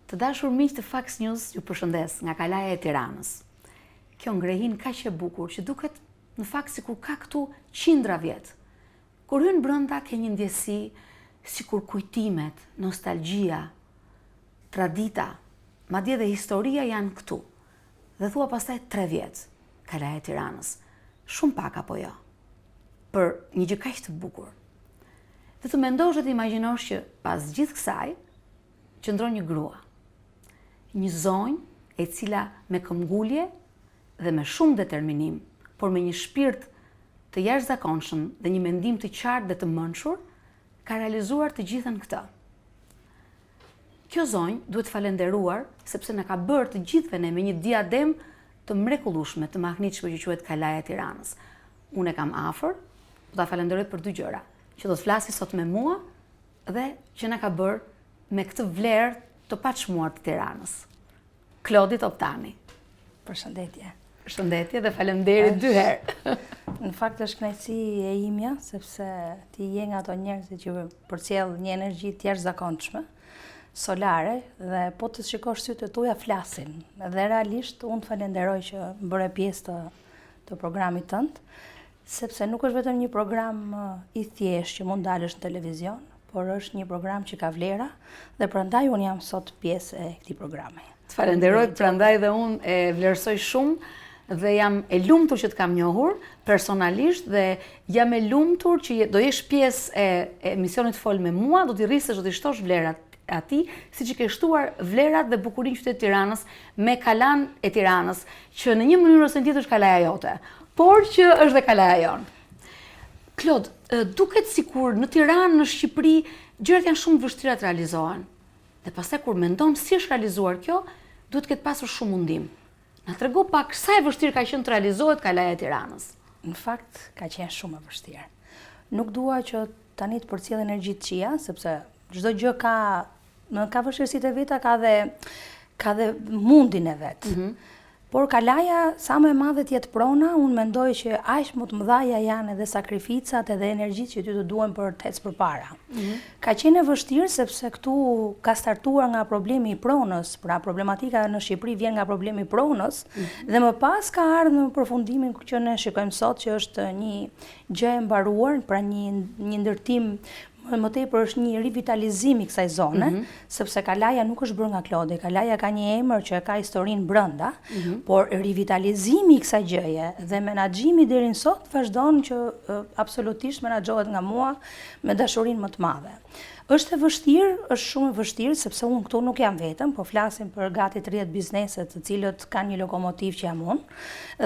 Të dashur miq të Fax News, ju përshëndes nga kalaja e Tiranës. Kjo ngrehin kaq e bukur që duket në fakt sikur ka këtu qindra vjet. Kur hyn brenda ke një ndjesi sikur kujtimet, nostalgjia, tradita, madje dhe historia janë këtu. Dhe thua pastaj 3 vjet, kalaja e Tiranës. Shumë pak apo jo? Për një gjë kaq të bukur. Dhe të mendosh dhe të imagjinosh që pas gjithë kësaj qëndron një grua. Një zonjë e cila me këmbgulje dhe me shumë determinim, por me një shpirt të jashtëzakonshëm dhe një mendim të qartë dhe të mençur, ka realizuar të gjithën këtë. Kjo zonjë duhet falenderuar sepse na ka bërë të gjithëve ne me një diadem të mrekullueshme, të mahnitshme që quhet Kalaja e Tiranës. Unë e kam afër, do ta falenderoj për 2 gjëra, që do të flasi sot me mua dhe që na ka bërë me këtë vlerë të paçmuar të Tiranës. Klodi Toptani. Përshëndetje. Përshëndetje dhe faleminderit 2 herë. Në fakt është kënaqësi e imja, sepse ti je nga ato njerëz që përcjell një energji të jashtëzakonshme, solare, dhe po të shikosh sytë tuaja flasin. Dhe realisht unë të falenderoj që bëre pjesë të programit tënd, sepse nuk është vetëm një program i thjeshtë që mund dalësh në televizion, por është një program që ka vlera dhe prandaj unë jam sot pjesë e këtij programi. Të falenderoj, prandaj dhe unë e vlerësoj shumë dhe jam e lumtur që të kam njohur personalisht dhe jam e lumtur që do jesh pjesë e emisionit Fol me mua, do t'i rrisësh, do t'i shtosh vlerat ati, siç i ke shtuar vlerat dhe bukurinë qytetit Tiranës me Kalan e Tiranës, që në një mënyrë ose tjetër është kalaja jote, por që është dhe kalaja jonë. Klod, duket sikur në Tiranë, në Shqipëri, gjërat janë shumë vështira të realizohen. Dhe pastaj kur mendon si është realizuar kjo, duhet të ketë pasur shumë mundim. Na trego pak sa e vështirë ka qenë të realizohet Kalaja e Tiranës. Në fakt, ka qenë shumë e vështirë. Nuk dua që tani të përcjell energji të këqija, sepse çdo gjë ka vështirësitë e veta, ka dhe mundin e vet. Por kalaja, sa më e madhe të jetë prona, unë mendoj që aq më të mëdha janë edhe sakrificat edhe energjitë që ty të duhen për të ecë përpara. Ka qenë e vështirë sepse këtu ka startuar nga problemi i pronës, pra problematika në Shqipëri vjen nga problemi i pronës, dhe më pas ka ardhur në përfundimin që ne shikojmë sot që është një gjë e mbaruar, pra një ndërtim. Më tepër është një rivitalizim i kësaj zone, sepse Kalaja nuk është bërë nga Klodi. Kalaja ka një emër që ka historinë brenda, por rivitalizimi i kësaj gjëje dhe menaxhimi deri në sot vazhdon që absolutisht menaxhohet nga mua me dashurinë më të madhe. Është e vështirë, është shumë e vështirë, sepse unë këtu nuk jam vetëm, po flasim për gati 30 bizneset të cilët kanë një lokomotiv që jam unë,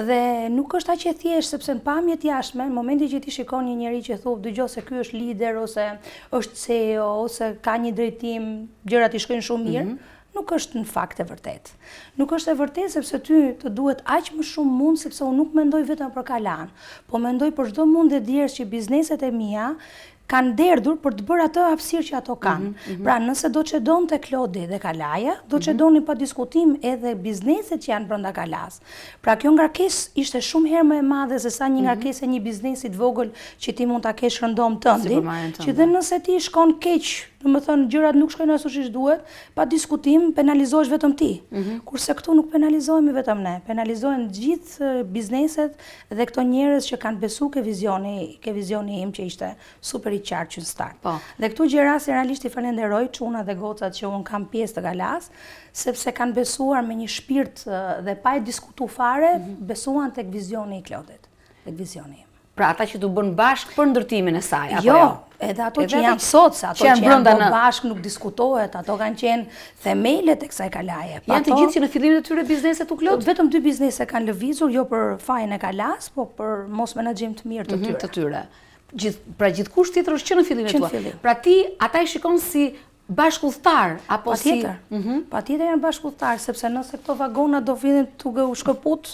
dhe nuk është aq e thjeshtë, sepse në pamjet jashtme, në momentin që ti shikon një njerëz që thotë dëgjoj se ky është lider ose është CEO ose ka një drejtim, gjërat i shkojnë shumë mirë, nuk është në fakt e vërtet. Nuk është e vërtet sepse ty të duhet aq më shumë mund, sepse unë nuk mendoj vetëm për Kalan, po mendoj për çdo mund e djerës që bizneset e mia kanë derdhur për të bërë atë hapësirë që ato kanë. Pra nëse do të çdonte Klodi dhe Kalaja, do të çdonin pa diskutim edhe bizneset që janë brenda Kalas. Pra kjo ngarkesë ishte shumë herë më e madhe se sa një ngarkesë e një biznesi të vogël që ti mund ta kesh rëndom tëndin, që dhe nëse ti shkon keq, domethënë gjërat nuk shkojnë ashtu siç duhet, pa diskutim penalizohesh vetëm ti. Kurse këtu nuk penalizohemi vetëm ne, penalizohen gjithë bizneset dhe këto njerëz që kanë besuar ke vizioni im që ishte super i qartë që në start. Dhe këtu gjërasi realisht i falenderoj çuna dhe gocat që unë kam pjesë të Kalas, sepse kanë besuar me një shpirt dhe pa e diskutuar fare, besuan tek vizioni i Klodit, tek vizioni im. Pra ata që du bën bashkë për ndërtimin e saj, apo jo? Edhe ato që janë sot, se ato që janë bërë bashkë nuk diskutohet, ato kanë qenë themelet e kësaj kalaje. Janë të gjithë që në fillimin e tyre bizneset u Klod? Vetëm 2 biznese kanë lëvizur, jo për fajin e Kalas, po për mos menaxhim të mirë të tyre. Pra gjithkusht tjetër është që në fillimin e tua. Pra ti ata i shikon si bashkëudhëtar apo si patjetër janë bashkëudhëtar, sepse nëse këto vagona do vinin duke u shkëput,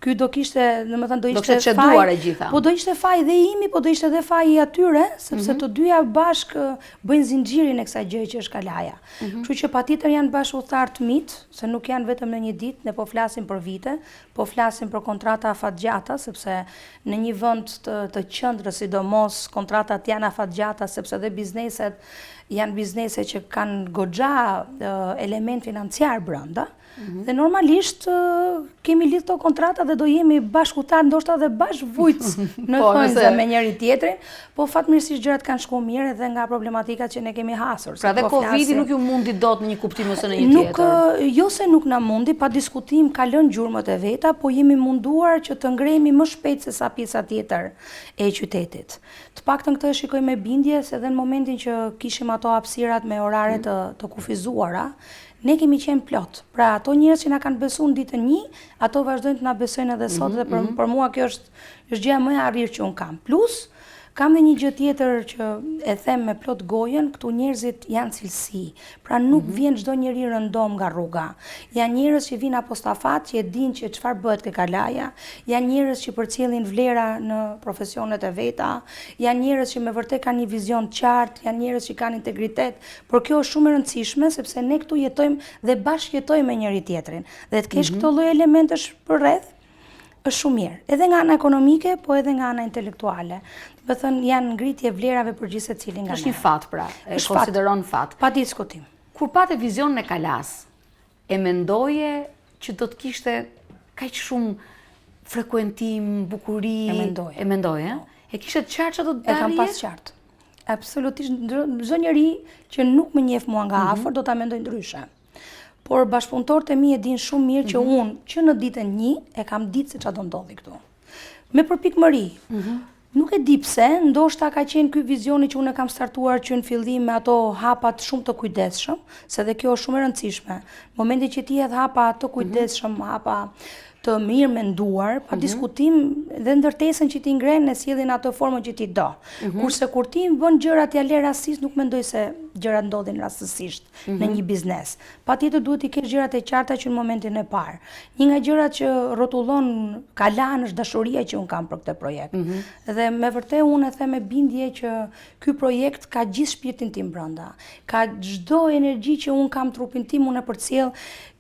ky do kishte, domethënë do ishte çeduar e gjitha. Po do ishte faji dhe imi, po do ishte edhe faji i atyre, sepse të dyja bashkë bëjnë zinxhirin e kësaj gjëje që është Kalaja. Kështu që patjetër janë bashkëudhëtar të mit, se nuk janë vetëm në një ditë, ne po flasim për vite, po flasim për kontrata afatgjata, sepse në një vend të qendrës, sidomos kontratat janë afatgjata, sepse dhe bizneset janë biznese që kanë goxha element financiar brenda, dhe normalisht kemi lidh këto kontrata dhe do jemi bashkëtar, ndoshta dhe bashkëvujt në thonjza me njëri tjetrin, po fatmirësisht gjërat kanë shkuar mirë edhe nga problematikat që ne kemi hasur. Pra dhe Covidi nuk ju mundi dot në një kuptim ose në një tjetër? Jo se nuk na mundi, pa diskutim ka lënë gjurmët e veta, po jemi munduar që të ngrehemi më shpejt se sa pjesa tjetër e qytetit. Të paktën këtë e shikoj me bindje, se edhe në momentin që kishim ato hapësirat me orare të kufizuara, ne kemi qenë plot. Pra ato njerëz që na kanë besuar ditën 1, ato vazhdojnë të na besojnë edhe sot dhe për mua kjo është gjëja më e arrirë që un kam. Plus kam dhe një gjë tjetër që e them me plot gojen, këtu njerëzit janë cilësi. Pra nuk vjen çdo njeri rëndom nga rruga. Janë njerëz që vinë apostafat, që e dinë që çfarë bëhet ke kalaja, janë njerëz që përcjellin vlera në profesionet e veta, janë njerëz që me vërtet kanë një vizion të qartë, janë njerëz që kanë integritet, por kjo është shumë e rëndësishme sepse ne këtu jetojmë dhe bashkëjetojmë me njëri tjetrin. Dhe të kesh këto lloj elementesh përreth është shumë mirë. Edhe nga ana ekonomike, po edhe nga ana intelektuale. Do të thënë janë ngritje vlerave për gjithë secilin nga ne. Është një fat pra, e konsideron fat. Pa diskutim. Kur patë vizionin e Kalas, e mendoje që do të kishte kaq shumë frekuentim, bukuri? E mendoje? E kishte qartë çdo dalje? E kam pas qartë. Absolutisht, çdo njeri që nuk më njeh mua nga afër do ta mendoj ndryshe. Por bashkëpunëtorët e mi e dinë shumë mirë që unë, që në ditën 1, e kam ditë se çfarë do ndodhi këtu. Me përpikmëri. Nuk e di pse, ndoshta ka qenë ky vizioni që unë kam startuar që në fillim me ato hapat shumë të kujdesshëm, se dhe kjo është shumë e rëndësishme. Momentin që ti hedh hapa të kujdesshëm, hapa të mirë menduar, pa diskutim dhe ndërtesën që ti ngren e sjellin atë formën që ti do. Kurse kur ti bën gjërat ja le rastisht, nuk mendoj se gjërat ndodhin rastësisht në një biznes. Patjetër duhet i kesh gjërat e qarta që në momentin e parë. Një nga gjërat që rrotullon Kalan është dashuria që un kam për këtë projekt. Dhe me vërtet unë e them me bindje që ky projekt ka gjithë shpirtin tim brenda. Ka çdo energji që un kam trupin tim, unë e përcjell.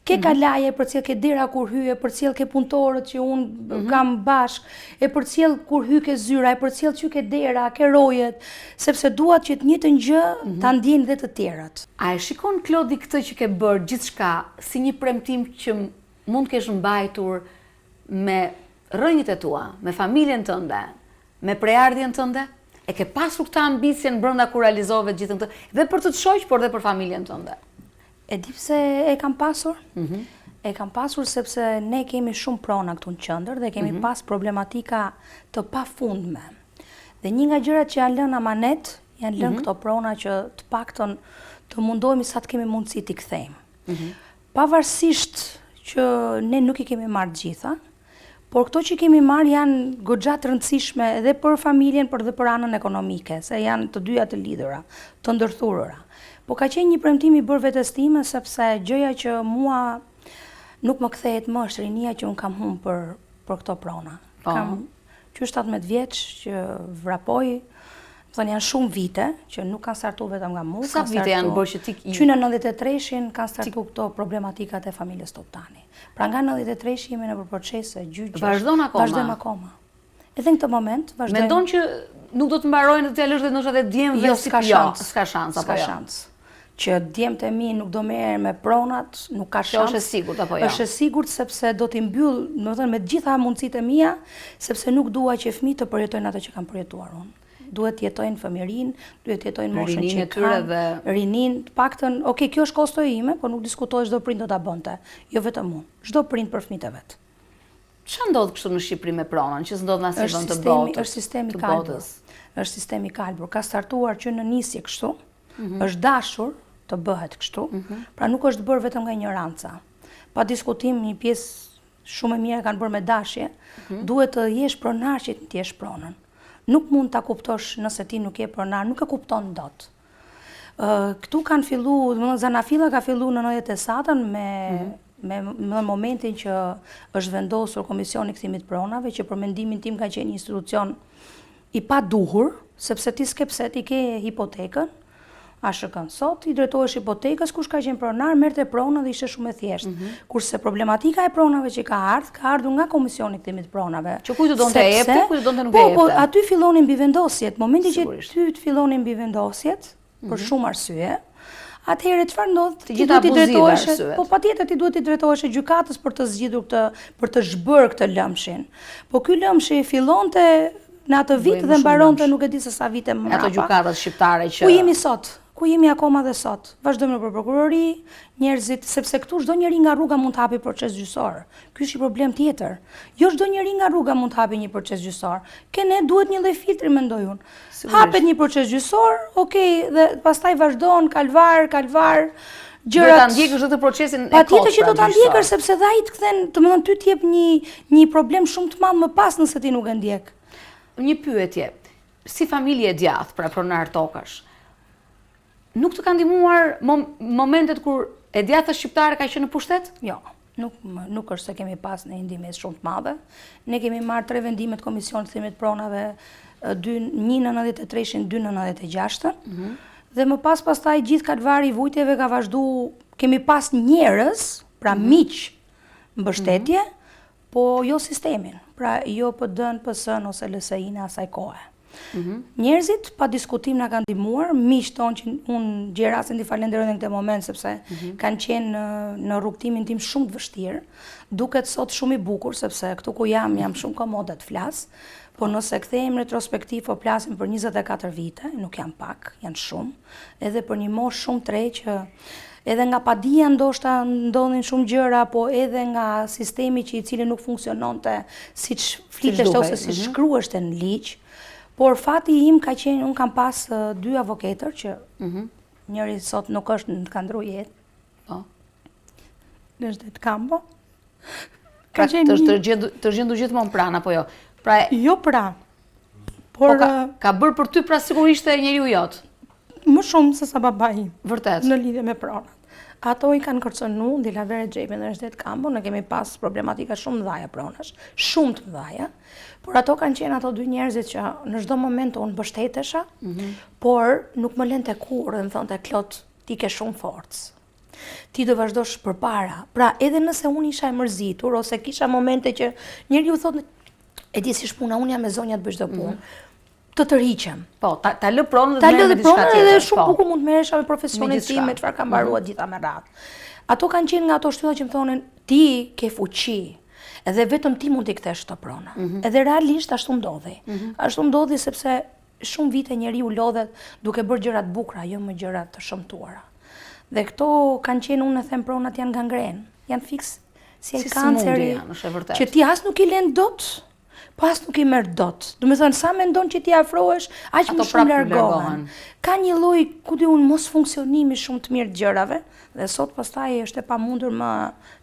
Ke kalaje, përcjell ke dera kur hyje, përcjell ke punëtorët që unë kam bashk, e përcjell kur hy ke zyra, e përcjell që ke dera, ke rojet, sepse duat që të njëjtën gjë ta ndjejnë dhe të tjerat. A e shikon Klodi këtë që ke bërë gjithçka si një premtim që mund të kesh mbajtur me rrënjët e tua, me familjen tënde, me prejardhjen tënde? E ke pasur këtë ambicien brenda kur realizove gjithë këtë, dhe për të shoq, por dhe për familjen tënde? E di pse e kam pasur? E kam pasur sepse ne kemi shumë prona këtu në qendër dhe kemi pas problematika të pafundme. Dhe një nga gjërat që janë lënë amanet, janë lënë këto prona që të paktën të mundohemi sa të kemi mundësi t'i kthejmë. Pavarësisht që ne nuk i kemi marrë të gjitha, por këto që kemi marrë janë goxha të rëndësishme edhe për familjen, por edhe për anën ekonomike, se janë të dyja të lidhura, të ndërthurura. Po ka qenë një premtim i bërë vetes time sepse gjëja që mua nuk më kthehet më është rinia që un kam humbur për këto prona. Kam qysh 17 vjeç që vrapoj, më thonë janë shumë vite që nuk kanë startuar vetëm nga mua. Sa vite janë bërë që ti që në 93-shin kanë startuar këto problematikat e familjes Toptani. Pra nga 93 jemi në procese gjyqësh. Vazhdojmë akoma. Edhe në këtë moment vazhdojmë. Mendon që nuk do të mbarojnë të lësh dhe ndoshta të djemve s'ka shans. S'ka shans apo jo? Që djemët e mi nuk do merren me pronat, nuk ka shans. Është e sigurt apo jo? Është e sigurt sepse do t'i mbyll, domethënë me të gjitha mundësitë e mia, sepse nuk dua që fëmijët të përjetojnë ato që kam përjetuar unë. Duhet të jetojnë fëmijërinë, duhet të jetojnë moshën që kanë, rinin, të paktën, okay, kjo është kosto ime, por nuk diskutoj çdo prind do ta bënte, jo vetëm unë. Çdo prind për fëmijët e vet. Ç'a ndodh kështu në Shqipëri me pronën, që s'ndodh në asnjë vend të botës? Është sistemi i kalbur. Është sistemi i kalbur. Ka startuar që në nisje kështu, është dashur të bëhet kështu, pra nuk është bërë vetëm nga ignoranca. Pa diskutim, një pjesë shumë e mirë kanë bërë me dashje, duhet të jesh pronar që të jesh pronën. Nuk mund ta kuptosh nëse ti nuk je pronar, nuk e kupton dot. Këtu kanë filluar, domethënë Zanafilla ka filluar në 97-ën me momentin që është vendosur Komisioni i Kthimit të Pronave, që për mendimin tim ka qenë një institucion i paduhur, sepse ti s'ke pse ti ke hipotekën, a shikon sot, i drejtohesh hipotekës, kush ka qenë pronar, merrte pronën dhe ishte shumë e thjeshtë. Kurse problematika e pronave që ka ardhur nga Komisioni i Kthimit të Pronave. Që kujt do të jepte, kujt do të nuk e jepte. Po, aty fillonin mbivendosjet. Momenti që ty të fillonin mbivendosjet, për shumë arsye, atëherë çfarë ndodh? Ti gjitha duhet i abuzive drejtohesh, arsyet. po patjetër ti duhet i drejtohesh gjykatës për të zgjidhur këtë, për të zhbërë këtë lëmshin. Po ky lëmshi fillonte në atë vit Bëjmë dhe shumë mbaronte lëmsh. nuk e di se sa vite më Ato mbrapa. gjykatat shqiptare që Ku jemi sot? Ku jemi akoma dhe sot? Vazhdojmë në për prokurori, njerëzit, sepse këtu çdo njeri nga rruga mund të hapi proces gjyqësor. Ky është një problem tjetër. Jo çdo njeri nga rruga mund të hapi një proces gjyqësor. Ne duhet një lloj filtri, mendoj unë. Hapet një proces gjyqësor, okay, dhe pastaj vazhdon kalvar, do gjërat. ta ndjekësh këtë procesin e Patjetër që pra, do ta gjyqësor. ndjekësh sepse dhe ai të kthen, domethënë ty të jep një problem shumë të madh më pas nëse ti nuk e ndjek. Një pyetje, si familje e djathtë, pra pronar tokash, nuk të ka ndihmuar momentet kur e djatha shqiptare ka qenë në pushtet? Jo, nuk është se kemi pas në ndihmë shumë të madhe. Ne kemi marrë 3 vendimet Komisionit të Themit Pronave, 1/93, 2/96. Dhe më pastaj gjithë kalvari i vujtjeve ka vazhdu, kemi pas njerëz, pra miq mbështetje, po jo sistemin, pra jo PD-n, PS-n ose LSI-n e asaj kohe. Njerëzit pa diskutim na kanë ndihmuar, miqtë tonë që unë gjej rastin t'i falenderoj në këtë moment sepse kanë qenë në rrugtimin tim shumë të vështirë. Duket sot shumë i bukur sepse këtu ku jam shumë komode të flas, po nëse kthehemi retrospektiv po flasim për 24 vite, nuk janë pak, janë shumë, edhe për një moshë shumë të re që edhe nga padia ndoshta ndodhin shumë gjëra, po edhe nga sistemi që i cili nuk funksiononte siç fliteshte ose siç shkruheshte në ligj. Por fati im ka qenë, unë kam pas 2 avokatër që njëri sot nuk është në kandru jetë. Po. Në Zdet Kambo. Pra të gjendu gjithmonë pranë apo jo? Pra, Jo pra, por por ka bërë për ty pra sigurisht e njeriu jot. më shumë se sa babai im Vërtet. në lidhje me pronat. Ato i kanë kërcënu, Dilavere Xhepin dhe Zdet Kambo, ne kemi pas problematika shumë mëdhaja pronash, shumë të mëdhaja, por ato kanë qenë ato 2 njerëzit që në çdo moment unë mbështetesha, por nuk më lente kurrë dhe më thonte Klot, ti ke shumë forcë. Ti do vazhdosh përpara. Pra, edhe nëse unë isha e mërzitur ose kisha momente që njeriu thotë, e di si shpuna, unë jam me zonja të bëj çdo punë. Të tërhiqem. Po, ta lë pronën Ta dhe lë me dhe diçka pronën tjetër. edhe shumë po. bukur mund të merresha me profesionin Me gjithçka. tim, me çfarë kam mbaruar gjitha me radhë. Ato kanë qenë nga ato shtylla që më thonin, ti ke fuqi, edhe vetëm ti mund t'i kthesh këto prona. Edhe realisht ashtu ndodhi. Ashtu ndodhi sepse shumë vite njeriu lodhet duke bërë gjëra të bukura, jo më gjëra të shëmtuara. Dhe këto kanë qenë, unë e them, pronat janë gangren, janë fiks si ai kanceri, janë, është e vërtetë. që ti as nuk i lën dot, po as nuk i merr dot. Do të thënë sa mendon që ti afrohesh, aq më shumë prapë largohen. Ka një lloj, ku di unë, mos funksionimi shumë të mirë të gjërave, dhe sot pastaj është e pamundur më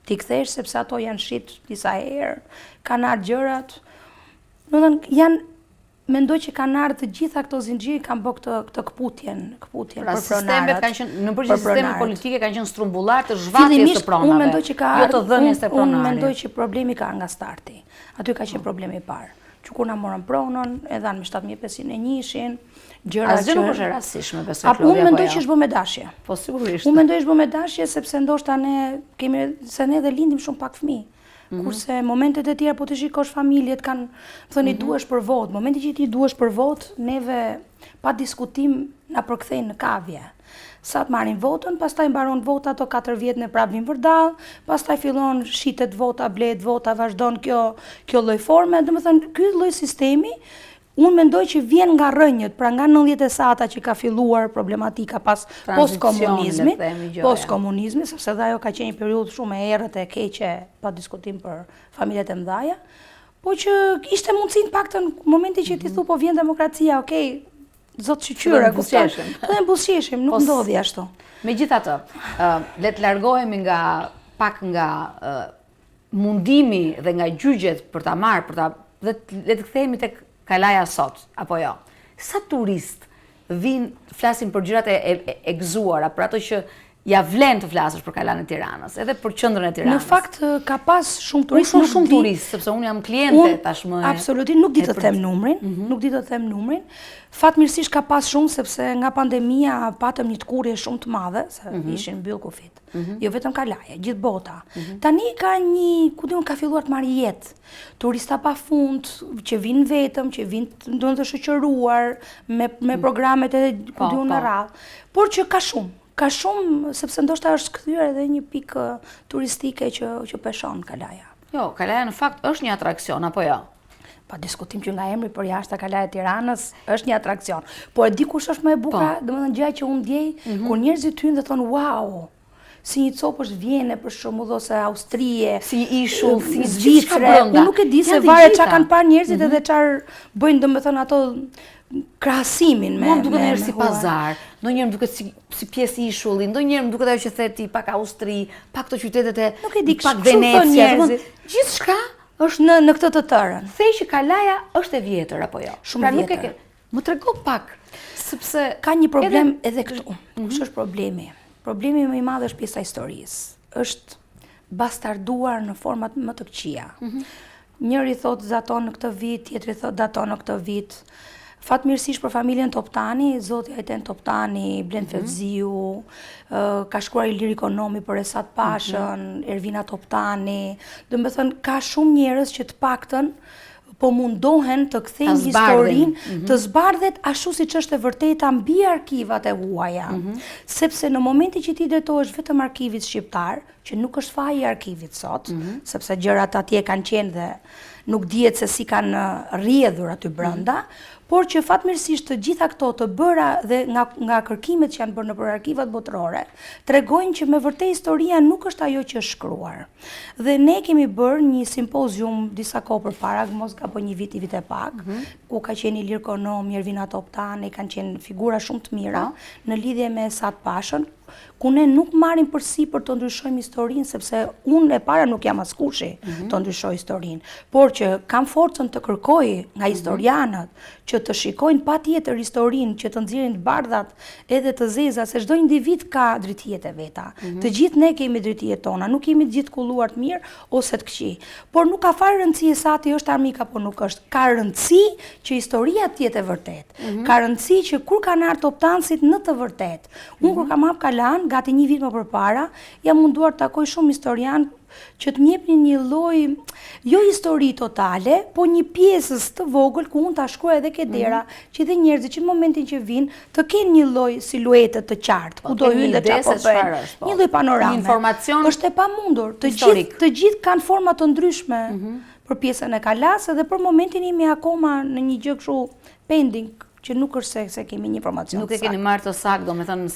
t'i kthesh sepse ato janë shit disa herë, kanë ardhur gjërat. Do të thënë janë, mendoj që kanë ardhur të gjitha këto zinxhiri kanë bërë këtë këputjen Pra për pronarët. sistemet kanë qenë, në përgjithësi për sistemet pronarët. politike kanë qenë strumbular të zhvatjes të Fillimisht, pronave. unë mendoj që ka jo të dhënies të unë pronarit. mendoj që problemi ka nga starti. Aty ka qenë problemi i parë. Që kur na morën pronën, e dhanë me 7500 e njishin, gjëra Asgjë nuk është e rastishme, besoj Klodi, Unë mendoj apo që është bë me dashje. Po sigurisht. Unë mendoj është bë me dashje sepse ndoshta ne dhe lindim shumë pak fëmijë. Kurse momentet e tjera po të shikosh familjet kanë thënë duhesh për votë. Momenti që ti duhesh për votë, neve pa diskutim na përkthejnë në kavje. Sa të marrin votën, pastaj mbaron vota ato 4 vjet në prap vin vërdall, pastaj fillon shitet vota, blehet vota, vazhdon kjo lloj forme. Domethënë ky lloj sistemi unë mendoj që vjen nga rrënjët, pra nga 90 e sata që ka filluar problematika pas post-komunizmi, sepse dhe ajo ka qenë një periudhë shumë e errët e keqe, pa diskutim për familjet e mëdhaja, po që ishte mundësi në paktën momenti që ti thu po vjen demokracia, okay, zot shqyre, dhe buzëqeshim, nuk ndodhi ashtu. Megjithatë, le të largohemi pak nga mundimi dhe nga gjyqjet për ta marrë, dhe le të kthehemi tek kalaja sot, apo jo. Sa turist vinë, flasin për gjërat e gëzuara, për ato që ja vlen të flasësh për Kalan e Tiranës, edhe për qendrën e Tiranës. Në fakt ka pas shumë Unë turistë. shoh shumë turistë, sepse unë jam kliente tashmë. Absolutisht nuk di të them numrin, nuk di të them numrin. Fatmirësisht ka pas shumë sepse nga pandemia patëm një tkurrje shumë të madhe, se ishin mbyll kufit. Jo vetëm Kalaja, gjithë bota. Tani ka ka filluar të marrë jetë. Turista pafund që vinë vetëm, që vinë do të shoqëruar me programet e me radhë, por që ka shumë, sepse ndoshta është kthyer edhe një pikë turistike që peshon Kalaja. Jo, Kalaja në fakt është një atraksion, apo jo? Pa diskutim që nga emri për jashtë Kalaja e Tiranës është një atraksion. Po e di kush është më e bukur, domethënë gjëja që unë ndjej kur njerëzit hyjnë dhe thonë wow, si një copë është Vjene për shembull ose Austrie, si një ishull, si një Zvicre. Unë nuk e di se varet çka kanë parë njerëzit edhe çfarë bëjnë domethënë ato krahasimin me. Mua më duket njerëz si pazar, ndonjëherë më duket si pjesë i ishullit, ndonjëherë më duket ajo që thet ti pak Austri, pak këto qytetet e nuk e di pak Venecia, gjithçka është në këtë të tërën. Thej që Kalaja është e vjetër apo jo? Shumë e vjetër. Më trego pak, sepse ka një problem edhe këtu. Kush është problemi? Problemi më i madh është pjesa e historisë. Është bastarduar në format më të këqija. Njëri thotë daton në këtë vit, tjetri thotë daton në këtë vit. Fatmirësisht për familjen Toptani, zoti Ajten Toptani, Blend Fevziu, ka shkruar Ilir Ekonomi për Esat Pashën, Ervina Toptani, do të thënë ka shumë njerëz që të paktën po mundohen të kthejnë historinë, të zbardhet ashtu siç është e vërteta mbi arkivat e huaja. Sepse në momentin që ti drejtohesh vetëm arkivit shqiptar, që nuk është faji i arkivit sot, sepse gjërat atje kanë qenë dhe nuk dihet se si kanë rrjedhur aty brenda, por që fatmirësisht të gjitha këto të bëra dhe nga kërkimet që janë bërë nëpër arkivat botërore, tregojnë që me vërtet historia nuk është ajo që është shkruar. Dhe ne kemi bërë një simpozium disa kohë përpara, mos gaboj një vit e pak, ku ka qenë Ilir Ekonomi, Ervina Toptani, kanë qenë figura shumë të mira në lidhje me Esat Pashën, ku ne nuk marrim përsipër të ndryshojmë historinë, sepse unë e para nuk jam askushi të ndryshoj historinë, por që kam forcën të kërkoj nga historianët që të shikojnë patjetër historinë, që të nxjerrin të bardhat edhe të zeza, se çdo individ ka drejtijet e veta. Të gjithë ne kemi drejtijet tona, nuk jemi të gjithë kulluar të mirë ose të këqij. Por nuk ka fare rëndësi sa ti është armik apo nuk është. Ka rëndësi që historia të jetë e vërtetë. Ka rëndësi që kur kanë ardhur toptanësit në të vërtetë. Unë kur kam hap Kalan, gati një vit më përpara, jam munduar të takoj shumë historian që të m'jepnin një lloj, jo histori totale, po një pjesës të vogël ku unë ta shkruaj edhe ke dera, që dhe njerëzit që në momentin që vinë të kenë një lloj siluete të qartë, ku do hyjnë dhe çfarë bëjnë. Një lloj panorame. Informacion është e pamundur. Të gjithë kanë forma të ndryshme për pjesën e Kalas dhe për momentin jemi akoma në një gjë kështu pending, që nuk është se kemi një informacion. Nuk e keni marrë të saktë, domethënë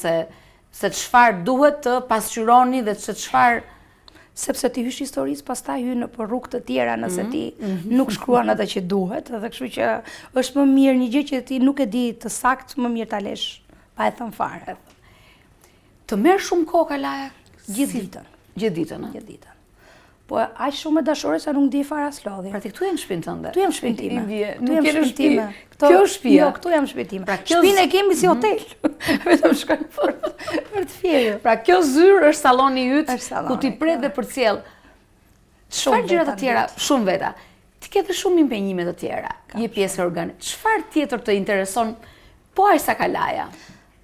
se çfarë duhet të pasqyroni dhe se çfarë, sepse ti hysh historisë, pastaj hyn në rrugë të tjera nëse ti nuk shkruan atë që duhet, dhe kështu që është më mirë një gjë që ti nuk e di të saktë, më mirë ta lesh pa e thënë fare. Të merr shumë kohë Kalaja gjithë ditën. Gjithë ditën, Gjithë ditën. Po aq shumë dashore sa nuk di fare as lodhi. Pra ti këtu jam shtëpinë tënde. Tu jam shtëpinë time. Nuk jam shtëpinë time. Kjo është shtëpia. Jo, këtu jam shtëpinë time. Shtëpinë e kemi si hotel. Vetëm shkojmë për të fjerë. Pra kjo zyrë është salloni yt ku ti pret dhe përcjell shumë gjëra të tjera, shumë veta. Ti ke dhe shumë impenjime të tjera. Një pjesë organike. Çfarë tjetër të intereson po aq sa Kalaja?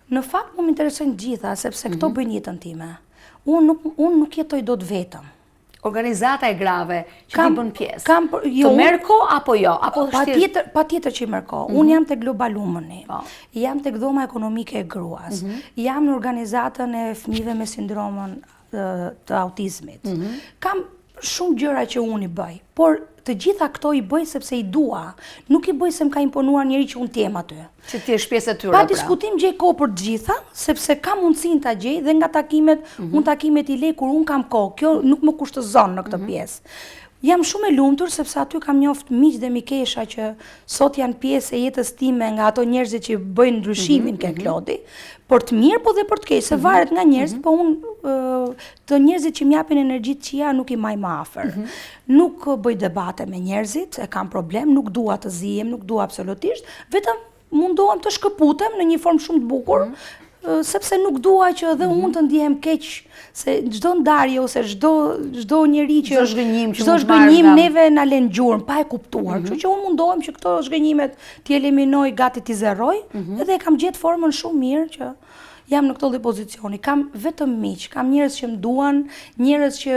Në fakt më interesojnë gjitha, sepse këto bëjnë jetën time. Unë nuk jetoj dot vetëm. Organizata e grave që ti bën pjesë. Jo, të merr kohë apo jo? Apo patjetër që i merr kohë. Unë jam te Global Women. Jam tek dhoma ekonomike e gruas. Jam në organizatën e fëmijëve me sindromën të autizmit. Kam shumë gjëra që unë i bëj, por të gjitha këto i bëj sepse i dua. Nuk i bëj se më ka imponuar njëri që unë të jem aty. Që ti je pjesë e tyre. Pa diskutim gjej kohë për të gjitha, sepse kam mundësinë ta gjej dhe nga takimet, unë takimet i lej kur unë kam kohë. Kjo nuk më kushtozon në këtë pjesë. Jam shumë e lumtur sepse aty kam njoft miq dhe mikesha që sot janë pjesë e jetës time, nga ato njerëzit që bëjnë ndryshimin ke Klodi, por të mirë po dhe për të keq, se varet nga njerëzit, po unë të njerëzit që m'japin energji të këqija nuk i maj më afër. Nuk bëj debate me njerëzit, e kam problem, nuk dua të zihem, nuk dua absolutisht, vetëm mundohem të shkëputem në një formë shumë të bukur, sepse nuk dua që edhe unë të ndihem keq, se çdo ndarje ose çdo njeri që çdo zhgënjim neve na lën gjurmë pa e kuptuar. Kështu që unë mundohem që këto zhgënjimet t'i eliminoj, gati t'i zeroj, edhe kam gjetë formën shumë mirë që jam në këtë lloj pozicioni. Kam vetëm miq, kam njerëz që më duan, njerëz që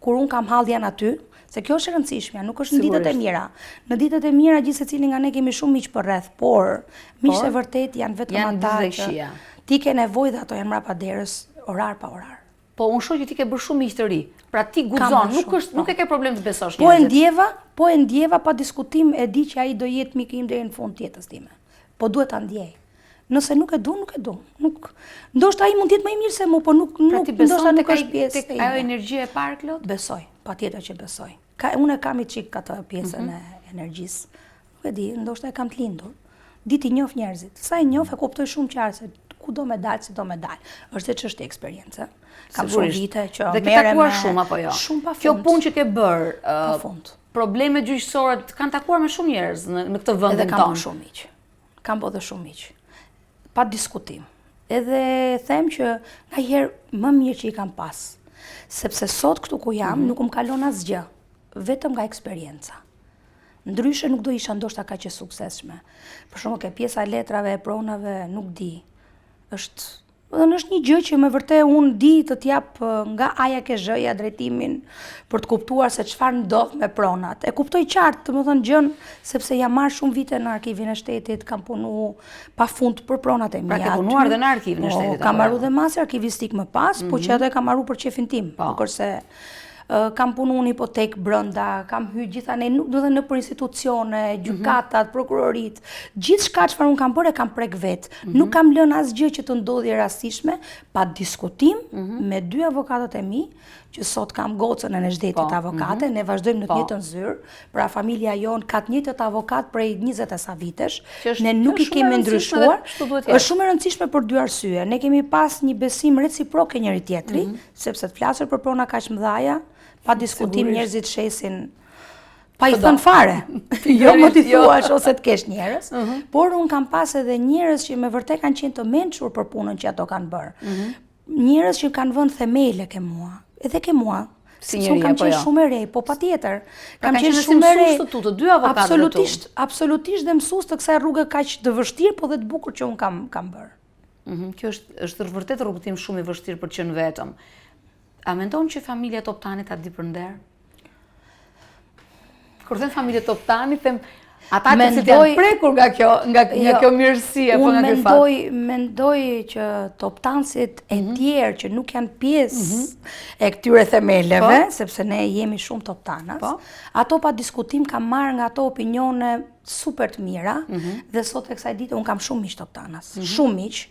kur unë kam hall janë aty. Se kjo është e rëndësishme, nuk është në ditët e mira. Në ditët e mira gjithë secili nga ne kemi shumë miq përreth, por miqtë e vërtet janë vetëm ata që ti ke nevojë dhe ato janë mbrapa derës, orar pa orar. Po unë shoh që ti ke bërë shumë miq të ri. Pra ti guxon, nuk e ke problem të besosh njerëzit. Po e ndjeva pa diskutim, e di që ai do jetë miku im deri në fund të jetës time. Po duhet ta ndjej. Nëse nuk e du, nuk e du. Ndoshta ai mund të jetë më i mirë se mua, po ndoshta nuk është pjesë e ime. Ajo energji e parë, Klot? Besoj, patjetër që besoj. Unë e kam i çik atë pjesën e energjisë. Nuk e di, ndoshta e kam të lindur. Ditë i njoh njerëzit. Sa i njoh e kuptoj shumë qartë se ku do me dalë, si do me dalë. Është çështje eksperiencë. Kam shumë vite që merrem. Dhe ke takuar shumë apo jo? Shumë pafund. Kjo punë që ke bër, pafund. Problemet gjyqësore kanë takuar me shumë njerëz në këtë vendin tonë. Edhe kam shumë miq. Kam edhe shumë miq. Pa diskutim. Edhe them që ngaherë më mirë që i kam pas. Sepse sot këtu ku jam nuk më kalon asgjë, vetëm nga eksperienca. Ndryshe nuk do isha ndoshta kaq e suksesshme. Për shembull, ke pjesa e letrave, e pronave, nuk di. Është një gjë që me vërtet unë di të t'jap nga A-ja ke Z-ja drejtimin për të kuptuar se çfarë ndodh me pronat. E kuptoj qartë, domethënë gjën, sepse jam marrë shumë vite në Arkivin e Shtetit, kam punu pafund për pronat e mia. Pra ke punuar dhe në Arkivin e Shtetit? Kam marrë dhe master arkivistik më pas, po që ato e kam marrë për qefin tim, kurse kam punu në hipotek brenda, kam hyrë gjithanej, do të në për institucione, gjykatat, prokurorit, gjithë shka çfarë unë kam bërë e kam prek vetë. Nuk kam lënë asgjë që të ndodhi e rastishme, pa diskutim me 2 avokatët e mi, që sot kam gocën e Nezhdetit avokate, ne vazhdojmë në të njëjtën zyrë, pra familja jonë ka të njëjtët avokat prej 20 e sa vitesh, ne nuk i kemi ndryshuar, është shumë e rëndësishme për 2 arsye. Ne kemi pas një besim reciprok e njëri tjetri, sepse të flasër për prona kaq mëdhaja, pa diskutim njerëzit shesin pa i thënë fare, jo më t'i thuash ose të kesh njerëz, por unë kam pas edhe njerëz që me vërtet kanë qenë të mençur për punën që ato kanë bërë. Njerëz që kanë vënë themele ke mua, edhe ke mua. Si njëri kam qenë shumë e re, po patjetër. Kam qenë shumë e re. Të 2 avokatëve tu. Absolutisht dhe mësues të kësaj rruge kaq të vështirë, po dhe të bukur që unë kam bërë. Kjo është vërtet rrugëtim shumë i vështirë për të qenë vetëm. A mendon që familja Toptanit ta di për nder? Kur them familja Toptanit, them ata që janë prekur nga kjo mirësi apo nga ky fat. Mendoj që Toptanësit e tjerë që nuk janë pjesë e këtyre themeleve, sepse ne jemi shumë Toptanas, ato pa diskutim kam marrë nga ato opinione super të mira, dhe sot e kësaj dite unë kam shumë miq Toptanas, shumë miq,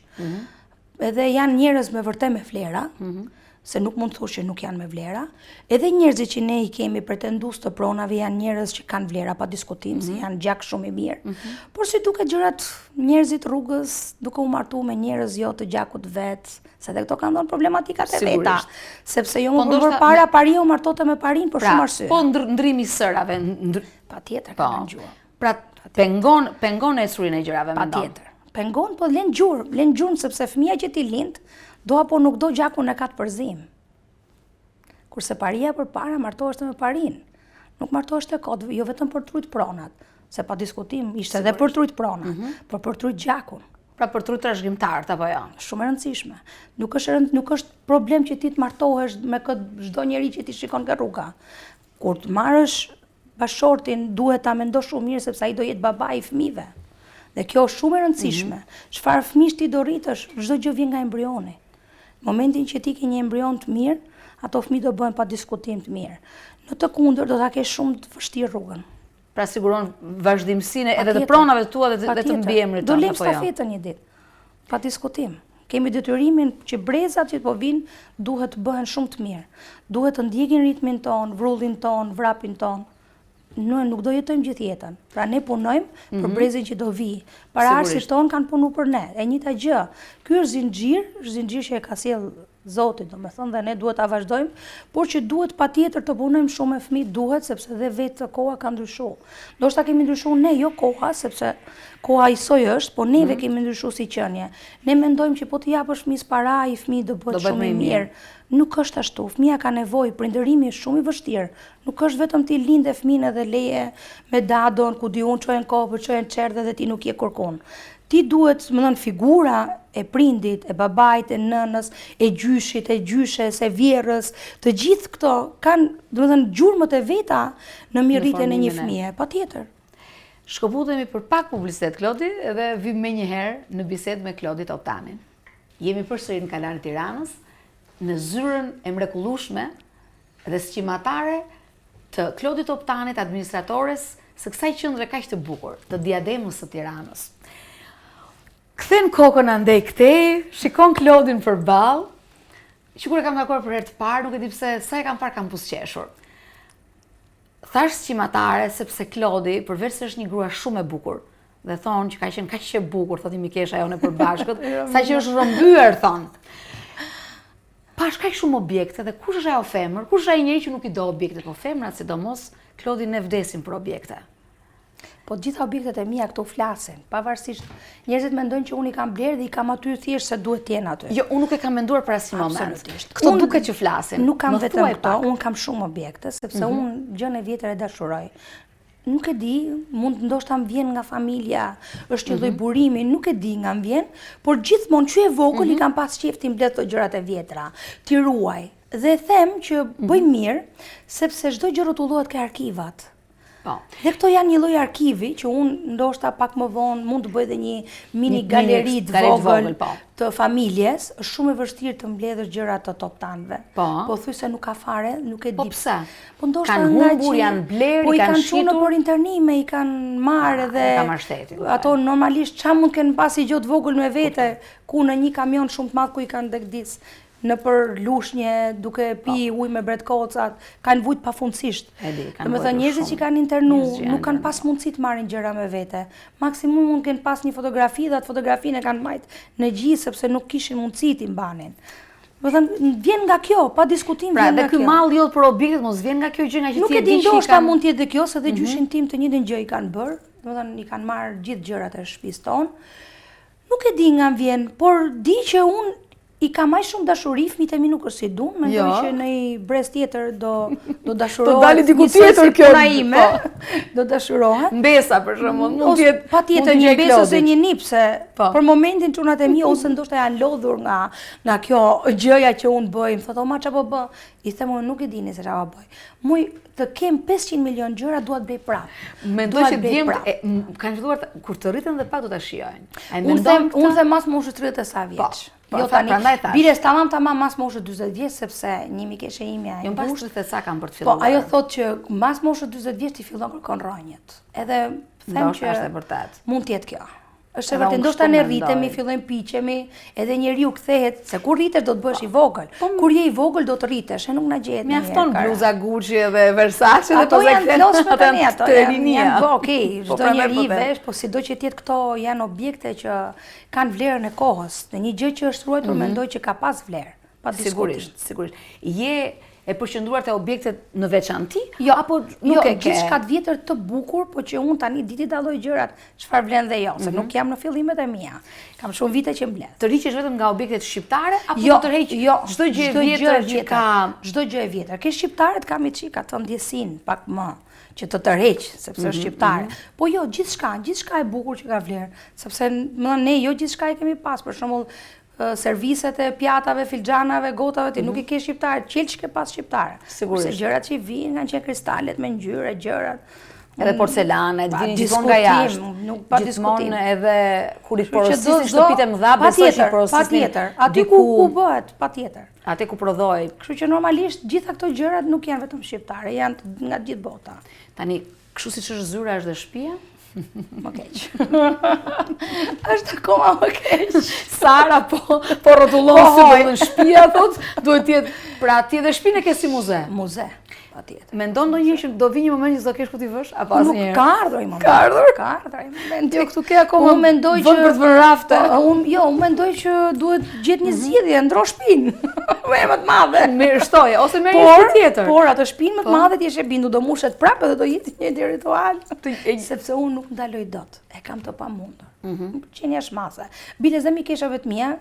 edhe janë njerëz me vërtet me vlera, se nuk mund të thush që nuk janë me vlera. Edhe njerëzit që ne i kemi pretendues të pronave janë njerëz që kanë vlera pa diskutim, se janë gjak shumë i mirë. Por si duket gjërat, njerëzit rrugës duke u martuar me njerëz jo të gjakut vet, se edhe këto kanë dhënë problematikat e veta, sepse jo më përpara paria u martote me parin për shumë arsye. Po ndrimi i sërave, patjetër ka ndjuar. Pra pengon ecurin e gjërave mendon. Patjetër. Pengon, po lën gjurmë sepse fëmia që ti lind do apo nuk do gjakun e ka të përzim. Kurse paria përpara martoheshte me parin. Nuk martoheshte kot, jo vetëm për trujt pronat, se pa diskutim ishte edhe për trujt pronat, por për trujt gjakun. Pra për trujt trashëgimtarët apo jo? Shumë e rëndësishme. Nuk është problem që ti të martohesh me çdo njeri që ti shikon nga rruga. Kur të marrësh bashortin, duhet ta mendosh shumë mirë sepse ai do jetë babai i fëmijëve. Dhe kjo është shumë e rëndësishme. Çfarë fëmijësh ti do rritësh, çdo gjë vjen nga embrioni. Momentin që ti ke një embrion të mirë, ato fëmijë do bëhen pa diskutim të mirë. Në të kundër do ta kesh shumë të vështirë rrugën. Pra siguron vazhdimsinë edhe të pronave tua dhe të mbiemrit tonë. Do lëm stafetën një ditë. Pa diskutim. Kemi detyrimin që brezat që po vinë duhet të bëhen shumë të mirë. Duhet të ndjekin ritmin ton, vrullin ton, vrapin ton. Nuk do jetojmë gjithë jetën. Pra ne punojmë për brezin që do vi. Para arsit tonë kanë punu për ne. E njëjta gjë. Ky është zinxhir që e ka sjell Zotit, domethënë, dhe ne duhet ta vazhdojmë, por që duhet patjetër të punojmë shumë me fëmijët, duhet sepse dhe vetë koha ka ndryshuar. Ndoshta kemi ndryshuar ne, jo koha, sepse koha isoj është, po neve kemi ndryshuar si qenie. Ne mendojmë që po të japësh fëmijës para, ai fëmijë do bëhet shumë i mirë. Nuk është ashtu. Fëmia ka nevojë, prindërimi është shumë i vështirë. Nuk është vetëm ti lindë fëmijën edhe leje me dadon, ku di unë çojën kopë, çojën çerdhe dhe ti nuk je kurkun. Ti duhet, më thënë, figura e prindit, e babait, e nënës, e gjyshit, e gjyshes, e vjerrës, të gjithë këto kanë, do të thënë, gjurmët e veta në mirëritjen e një fëmie, patjetër. Shkëputemi për pak publicitet, Klodi, dhe vim me njëherë në bisedë me Klodi Toptanin. Jemi përsëri në Kalan e Tiranës, në zyrën e mrekullueshme dhe sqimatare të Klodi Toptanit, administratores së kësaj qendre kaq të bukur, të Diademës së Tiranës. Kthen kokën andej këtej, shikon Klodin përballë. Sikur e kam takuar për herë të parë, nuk e di pse sa e kam parë kam pusqeshur. Thash sqimatare sepse Klodi, përveç se është një grua shumë e bukur, dhe thonë që ka qenë kaq e bukur, thotë Mikesha jonë e përbashkët, sa që është rrëmbyer thonë. Pash kaq shumë objekte dhe kush është ajo femër? Kush është ai njeri që nuk i do objektet, po femrat sidomos, Klodi ne vdesin për objekte. Po gjitha objektet e mia këtu flasin, pavarësisht njerëzit mendojnë që unë i kam blerë dhe i kam aty thjesht se duhet të jenë aty. Jo, unë nuk e kam menduar për asnjë moment. Absolutisht. Këto duket që flasin. Nuk kam vetëm këto, unë kam shumë objekte, sepse unë gjën e vjetër e dashuroj. Nuk e di, mund ndoshta më vjen nga familja, është një lloj burimi, nuk e di nga më vjen, por gjithmonë që e vogël i kam pas qejf ti mbledh këto gjërat e vjetra, ti ruaj. Dhe them që bëj mirë, sepse çdo gjë rrotullohet ke arkivat. Po. Dhe këto janë një lloj arkivi që unë ndoshta pak më vonë mund të bëj dhe një mini galeri të vogël të familjes, është shumë e vështirë të mbledhësh gjëra të Toptanëve. Po thuj se nuk ka fare, nuk e di. Po pse? Po ndoshta kanë humbur, janë blerë, po i kanë shitur nëpër internime, i kanë marrë dhe ato normalisht çfarë mund të kenë pasi gjë të vogël me vete, ku në një kamion shumë të madh ku i kanë degdis në për lushnje, duke pi ujë me bretkocat, kanë vujt pafundësisht. Domethënë njerëzit që kanë internu, nuk kanë pas mundësi të marrin gjëra me vete. Maksimum mund të kenë pas një fotografi dhe atë fotografinë e kanë mbajt në gjë sepse nuk kishin mundësi ti mbanin. Domethënë vjen nga kjo, pa diskutim vjen nga kjo. Pra, dhe ky mall jot për objektet mos vjen nga kjo gjë nga që ti e di. Nuk e di, ndoshta mund të jetë kjo, se dhe gjyshin tim të njëjtën gjë i kanë bërë, domethënë i kanë marrë gjithë gjërat e shtëpisë tonë. Nuk e di nga vjen, por di që unë i ka maj shumë dashuri, fëmijët e mi nuk është si dun, mendoj që në i brez tjetër do dashurohet. Do dali diku tjetër kjo puna ime, do dashurohet. Mbesa për shembull, mund të jetë patjetër një mbesë ose një nip, se për momentin çunat e mi ose ndoshta janë lodhur nga kjo gjëja që unë bëj, më thotë o ma çfarë bëj? I them unë nuk e dini se çfarë bëj. Muj të kem 500 milion gjëra dua të bëj prapë. Mendoj që djemt kanë filluar kur të rriten dhe pak do ta shijojnë. Unë them mas moshës 30 sa vjeç. Jo tani, bires tamam mas moshës 40 vjeç sepse një mikeshe imja e ngushtë. Jo pas 30 sa kam për të filluar. Po ajo thotë që mas moshës 40 vjeç ti fillon kërkon rronjët. Edhe them që është e vërtet. Mund të jetë kjo. Është e vërtet, ndoshta ne rritemi, fillojmë piqemi, edhe njeriu kthehet, se kur rritesh do të bëhesh i vogël. Kur je i vogël do të rritesh, e nuk na gjehet. Mjafton bluza Gucci dhe Versace dhe ato janë lodhshme tani ato. Janë okej, çdo njeri vesh, po sido që të këto janë objekte që kanë vlerën e kohës. Në një gjë që është ruajtur mendoj që ka pas vlerë. Pa diskutim. Sigurisht. Je e përqendruar te objektet në veçanti? Jo, apo nuk e ke. Gjithçka të vjetër të bukur, po që unë tani ditë dalloj gjërat, çfarë vlen dhe jo, se nuk jam në fillimet e mia. Kam shumë vite që mbledh. Të rriqesh vetëm nga objektet shqiptare apo do të rriq çdo gjë e vjetër që ka çdo gjë e vjetër. Ke shqiptarët kam i çik atë ndjesin pak më që të tërheq, sepse është shqiptare. Po jo, gjithçka e bukur që ka vlerë, sepse ne jo gjithçka e kemi pas, për shembull serviset e pjatave, filxhanave, gotave, ti nuk i ke shqiptare, qelç ke pas shqiptare. Sigurisht. Se gjërat që vijnë nga që kristalet me ngjyrë, gjërat. Edhe porcelanet, vinin gjithmonë nga jashtë. Nuk pa diskutim. Edhe kur i porosisin shtëpitë e mëdha, besoj që porosisin. Patjetër, aty ku bëhet, patjetër. Aty ku prodhoi. Kështu që normalisht gjitha këto gjërat nuk janë vetëm shqiptare, janë nga gjithë bota. Tani, kështu siç është zyra është dhe shtëpia? Më keq. Është akoma më keq. Sara po rrotullon si do në shtëpia, thot, duhet të jetë, pra ti edhe shtëpinë ke si muze. Muze. Patjetër. Mendon ndonjëherë që do vi një moment që do kesh ku ti vësh apo Nuk asnjëherë? ka ardhur ai moment. Ka ardhur? Ka ardhur ai moment. Jo, këtu ke akoma Unë mendoj vend për të vënë rafte. Unë mendoj që duhet gjetë një zgjidhje, ndro shtëpinë. Më më të madhe. Mirë shtoje, ose merr një shtëpi tjetër. Por atë shtëpinë më të madhe ti je bindu, do mushet prapë dhe do jetë një ritual. Sepse unë nuk ndaloj dot. E kam të pamundur. Qenia shmasa. Bilezemi keshave të mia,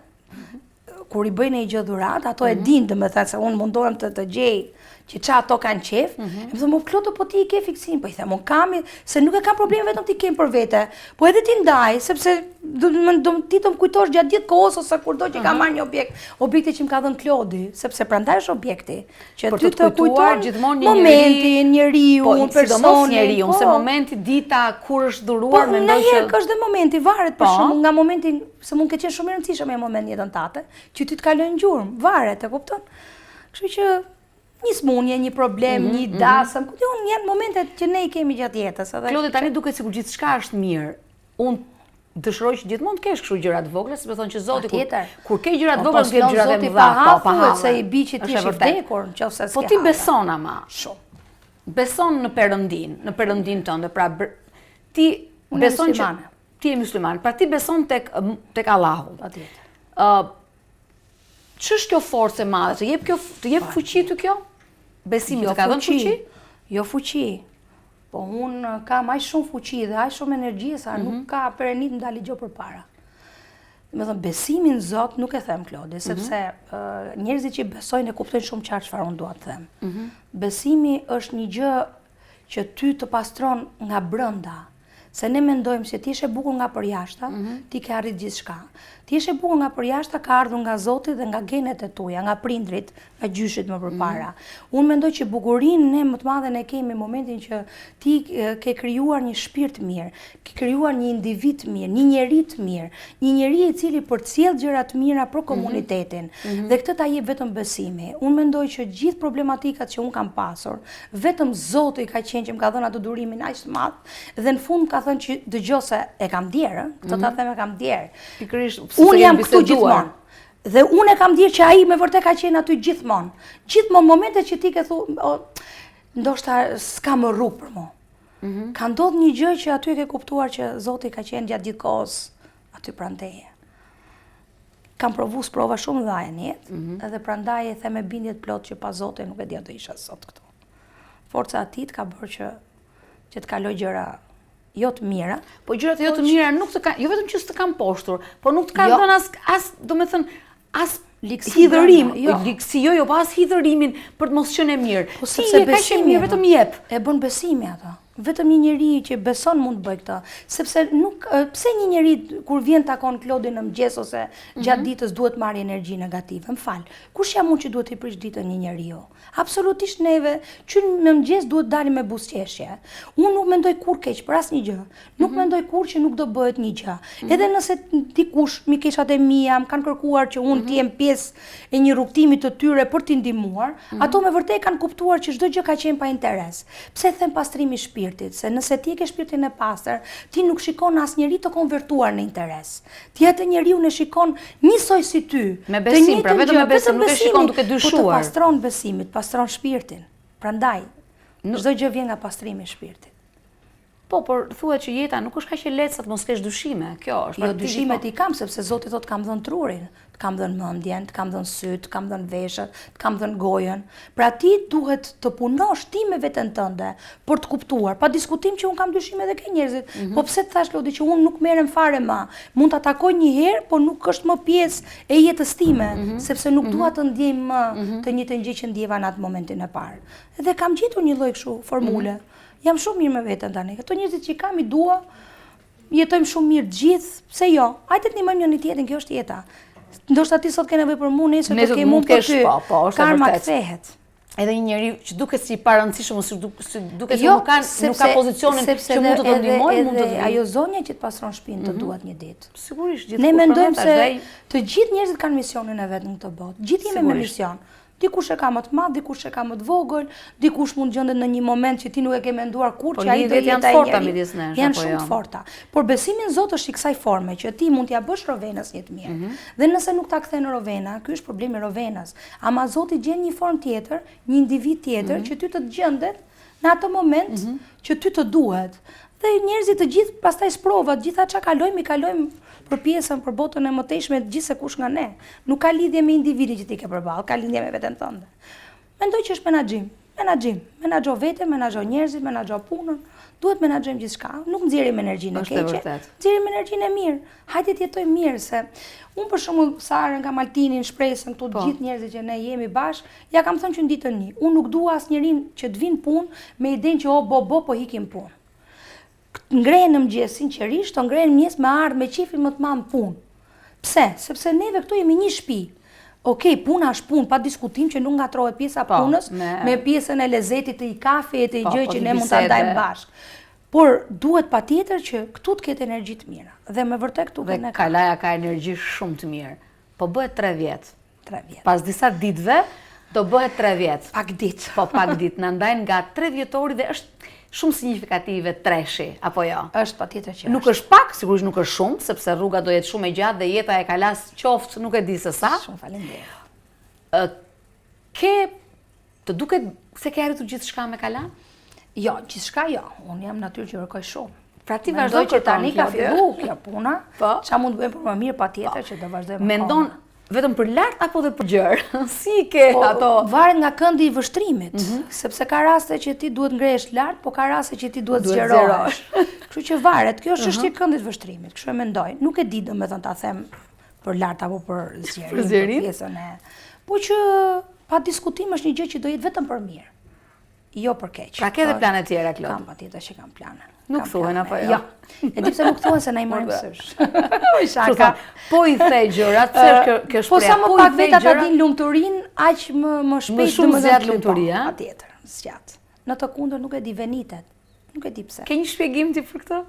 kur i bëjnë një gjë dhurat, ato e din domethënë se unë mundohem të gjej që qa ato kanë qef, e më thëmë, Kloto, po ti i ke fiksim, po i them, unë kam, se nuk e kam problem vetëm ti kem për vete, po edhe ti ndaj, sepse ti të më kujtosh gjatë ditë kohës, ose kur do që ka marrë një objekti që më ka dhënë Klodi, sepse prandaj është objekti, që ty të kujton momentin, njeriu, personin, se momenti, dita, kur është dhuruar, mendoj që... Po, në herë është dhe momenti, varet, për shumë nga momenti, se mund ke qenë shumë i rëndësishëm e moment jetën tate, që ty të kalojnë gjurmë, varet, e kupton? Kështu që një smunje, një problem, një dasëm, janë momentet që ne i kemi gjatë jetës. Klodi, tani duket sikur gjithçka është mirë. Unë dëshiroj që gjithmonë të kesh kështu gjëra të vogla, sepse thonë që Zoti kur ke gjëra të vogla, ke gjëra të mëdha, pa hafur, se i bi që ti je vdekur, nëse s'ke. Po ti beson ama. Shumë. Beson në Perëndin tënde, pra ti beson që ti je musliman, pra ti beson tek Allahu. Patjetër. Ç'është kjo forcë e madhe? Të jep fuqi ty kjo? Besimi të ka dhënë fuqi? Jo fuqi. Po unë kam aq shumë fuqi dhe aq shumë energji sa nuk ka perenit ndali gjë përpara. Me thënë, besimin në Zot nuk e them, Klodi, sepse njerëzit që besojnë e kuptojnë shumë qartë çfarë unë dua të them. Besimi është një gjë që ty të pastron nga brenda. Se ne mendojmë se ti je bukur nga përjashta, ti ke arrit gjithçka. Ti je bukur nga përjashta, ka ardhur nga Zoti dhe nga genet e tuaja, nga prindrit, nga gjyshit më përpara. Unë mendoj që bukurinë ne më të madhe ne kemi momentin që ti ke krijuar një shpirt mirë, ke krijuar një individ mirë, një njeri të mirë, një njeri i cili përcjell gjëra të mira për komunitetin. Dhe këtë ta jep vetëm besimi. Unë mendoj që gjithë problematikat që unë kam pasur, vetëm Zoti ka qenë që më ka dhënë atë durimin aq të madh dhe në fund ka thënë që dëgjoj se e kam djerë, këtë ta them e kam djerë. Pikërisht, unë jam këtu gjithmonë. Dhe unë e kam djerë që ai me vërtet ka qenë aty gjithmonë. Gjithmonë momentet që ti ke thu, ndoshta s'ka më rrugë për mua. Ka ndodhur një gjë që aty ke kuptuar që Zoti ka qenë gjatë gjithë kohës aty pranë teje. Kam provu sprova shumë dhaja në jetë, edhe prandaj e them me bindje të plot që pa Zotin nuk e dia do isha sot këtu. Forca e tij ka bërë që të kaloj gjëra jo të mira, po gjërat jo të mira nuk të kanë, jo vetëm që s'të kanë poshtur, po nuk të kanë dhënë as, domethënë, as hidhërim, jo, po as hidhërimin për të mos qenë mirë. Po sepse besimi mirë, vetëm jep. E bën besimi ato. Vetëm një njeri që beson mund të bëj këtë, sepse nuk pse një njeri kur vjen takon Klodin në mëngjes ose gjatë ditës duhet marrë energji negative. M'fal. Kush jam unë që duhet i prish ditën një njeriu? Absolutisht neve që në mëngjes duhet dalim me buzëqeshje. Unë nuk mendoj kur keq për asnjë gjë. Nuk mendoj kur që nuk do bëhet një gjë. Edhe nëse dikush mikeshat e mia më kanë kërkuar që unë të jem pjesë e një rrugtimi të tyre për t'i ndihmuar, ato me vërtet kanë kuptuar që çdo gjë ka qenë pa interes. Pse them pastrimi i shpirtit? Se nëse ti ke shpirtin e pastër, ti nuk shikon asnjëri të konvertuar në interes. Ti atë njeriu e shikon njësoj si ty. Me besim, pra vetëm me besim, nuk e shikon duke dyshuar. Po të pastron besimit, pastron shpirtin. Prandaj, çdo gjë vjen nga pastrimi i shpirtit. Po, por thuhet që jeta nuk është kaq e lehtë sa të mos kesh dyshime. Kjo është. Jo, dyshimet i kam sepse Zoti thotë kam dhënë trurin, të kam dhënë mendjen, të kam dhënë syt, të kam dhënë veshët, të kam dhënë gojën. Pra ti duhet të punosh ti me veten tënde për të kuptuar. Pa diskutim që un kam dyshime edhe ke njerëzit. Po pse të thash Lodi që un nuk merrem fare më? Mund ta takoj një herë, po nuk është më pjesë e jetës time, sepse nuk dua të ndjej më të njëjtën gjë që ndjeva në atë momentin e parë. Edhe kam gjetur një lloj kështu formule. Jam shumë mirë me veten tani. Këto njerëzit që kam i dua, jetojmë shumë mirë të gjithë, pse jo? Hajde të ndihmojmë njëri tjetrin, kjo është jeta. Ndoshta ti sot ke nevojë për mua, nesër do ke mua për ty. Po, është karma kthehet. Edhe një njeri që duket si parëndësishëm ose duket se nuk ka pozicionin që mund të të ndihmojë, mund të ndihmojë. Ajo zonja që të pastron shtëpinë të duat një ditë. Sigurisht, gjithë. Ne mendojmë se të gjithë njerëzit kanë misionin e vet në këtë botë. Gjithë jemi me mision. Dikush e ka më të madh, dikush e ka më të vogël, dikush mund gjendet në një moment që ti nuk e ke menduar kur që ai do lidhjet jetë janë ai forta njeriu. midis nesh, Janë apo shumë jo? të forta. Por besimi në Zot është i kësaj forme që ti mund t'ja bësh rovenës një të mirë. Dhe nëse nuk ta kthen në rovena, ky është problemi i rovenës. Ama Zoti gjen një formë tjetër, një individ tjetër që ty të gjendet në atë moment që ty të duhet. Dhe njerëzit të gjithë pastaj sprovat, gjitha çka kalojmë, i kalojmë për pjesën, për botën e mëtejshme gjithë se kush nga ne. Nuk ka lidhje me individin që ti ke përballë, ka lidhje me veten tënde. Mendoj që është menaxhim. Menaxho veten, menaxho njerëzit, menaxho punën. Duhet menaxhojmë gjithçka. Nuk nxjerrim energjinë e Është e keqe. vërtet. Nxjerrim energjinë e mirë. Hajde të jetojmë mirë se unë për shembull Sarën nga Maltinin, shpresën këtu të gjithë njerëzit që ne jemi bashkë, ja kam thënë që në ditën 1. Unë nuk dua asnjërin që të vinë punë me idenë që o bo po hikim punë. Ngrehen në mëngjes sinqerisht, o ngrehen në mëngjes me ardhmë me qifin më të madh punë. Pse? Sepse neve këtu jemi një shtëpi. Okej, puna është punë, pa diskutim që nuk ngatrohet pjesa punës me pjesën e lezetit të i kafe, të i gjë që ne mund ta ndajmë bashkë. Por duhet patjetër që këtu të ketë energji të mira. Dhe me vërtet këtu ne Kalaja ka energji shumë të mirë. Po bëhet 3 vjet. 3 vjet. Pas disa ditëve do bëhet 3 vjet. Pak ditë. Po pak ditë na ndajnë nga 3 vjetori dhe është shumë signifikative treshi, apo jo? Është patjetër që nuk është pak, sigurisht nuk është shumë, sepse rruga do jetë shumë e gjatë dhe jeta e Kalas qoftë nuk e di se sa. Shumë faleminderit. Të duket se ke arritur gjithçka me Kala? Jo, gjithçka jo. Unë jam natyrë që kërkoj shumë. Pra ti vazhdo që tani ka filluar kjo puna. Çfarë mund të bëjmë për më mirë patjetër që do vazhdojmë. Mendon vetëm për lart apo dhe për gjërë? Si ke ato? Varet nga këndi i vështrimit, sepse ka raste që ti duhet ngrehesh lart, po ka raste që ti duhet zgjerohesh. Kështu që varet, kjo është çështje e këndit vështrimit, kështu e mendoj. Nuk e di domethënë ta them për lart apo për zgjerim, pjesën e. Po që pa diskutim është një gjë që do jetë vetëm për mirë. Jo për keq. Pra ke dhe plane tjera, Klod? Kam patjetër që kam plane. Nuk thuhen apo jo? Jo. E di pse nuk thuhen se na i marrim sysh. Shaka. Po i the gjërat, pse është kjo shpreh? Po sa më pak vetë ta din lumturinë, aq më shpejt shumë zgjat lumturia. Patjetër, zgjat. Në të kundër nuk e di venitet. Nuk e di pse. Ke një shpjegim ti për këtë?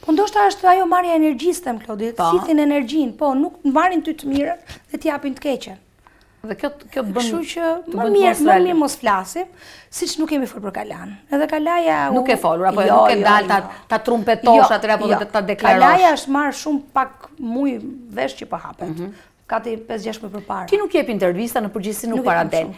Po ndoshta është ajo marrja e energjisë tem, Klodi, sithin energjinë, po nuk marrin ty të mirën dhe t'japin të keqen. Dhe kjo të bën. Kështu që më mirë mos flasim, siç nuk kemi folur për Kalan. Edhe Kalaja nuk e folur apo nuk e dal ta trumpetosh atë apo ta deklarosh. Kalaja është marrë shumë pak muj vesh që po hapet. Kati 5-6 muaj përpara. Ti nuk jep intervista, në përgjithësi nuk para del.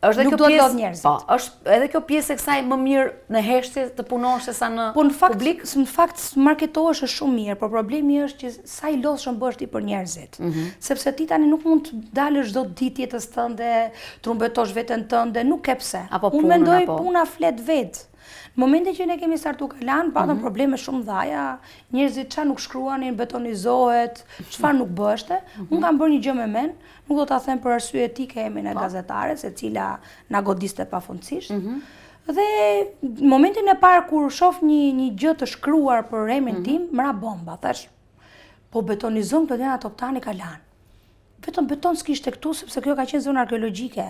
Është edhe kjo pjesë. Po, është edhe kjo pjesë e kësaj më mirë në heshtje të punosh se sa në publik. Në fakt marketohesh është shumë mirë, por problemi është që sa i lodhshëm bësh ti për njerëzit. Sepse ti tani nuk mund të dalësh çdo ditë jetës tënde, trumbetosh veten tënde, nuk ke pse. Unë mendoj puna flet vet. Në momentin që ne kemi startu Kalan, patëm probleme shumë dhaja, njerëzit çfarë nuk shkruanin, betonizohet, çfarë nuk bështe. Unë kam bërë një gjë me men, nuk do ta them për arsye etike emrin e gazetares, e cila na godiste pafundësisht. Dhe në momentin e parë kur shoh një gjë të shkruar për emrin tim, mra bomba, thash, po betonizon këtë janë Toptani Kalan. Vetëm beton s'kishte këtu, sepse kjo ka qenë zonë arkeologjike.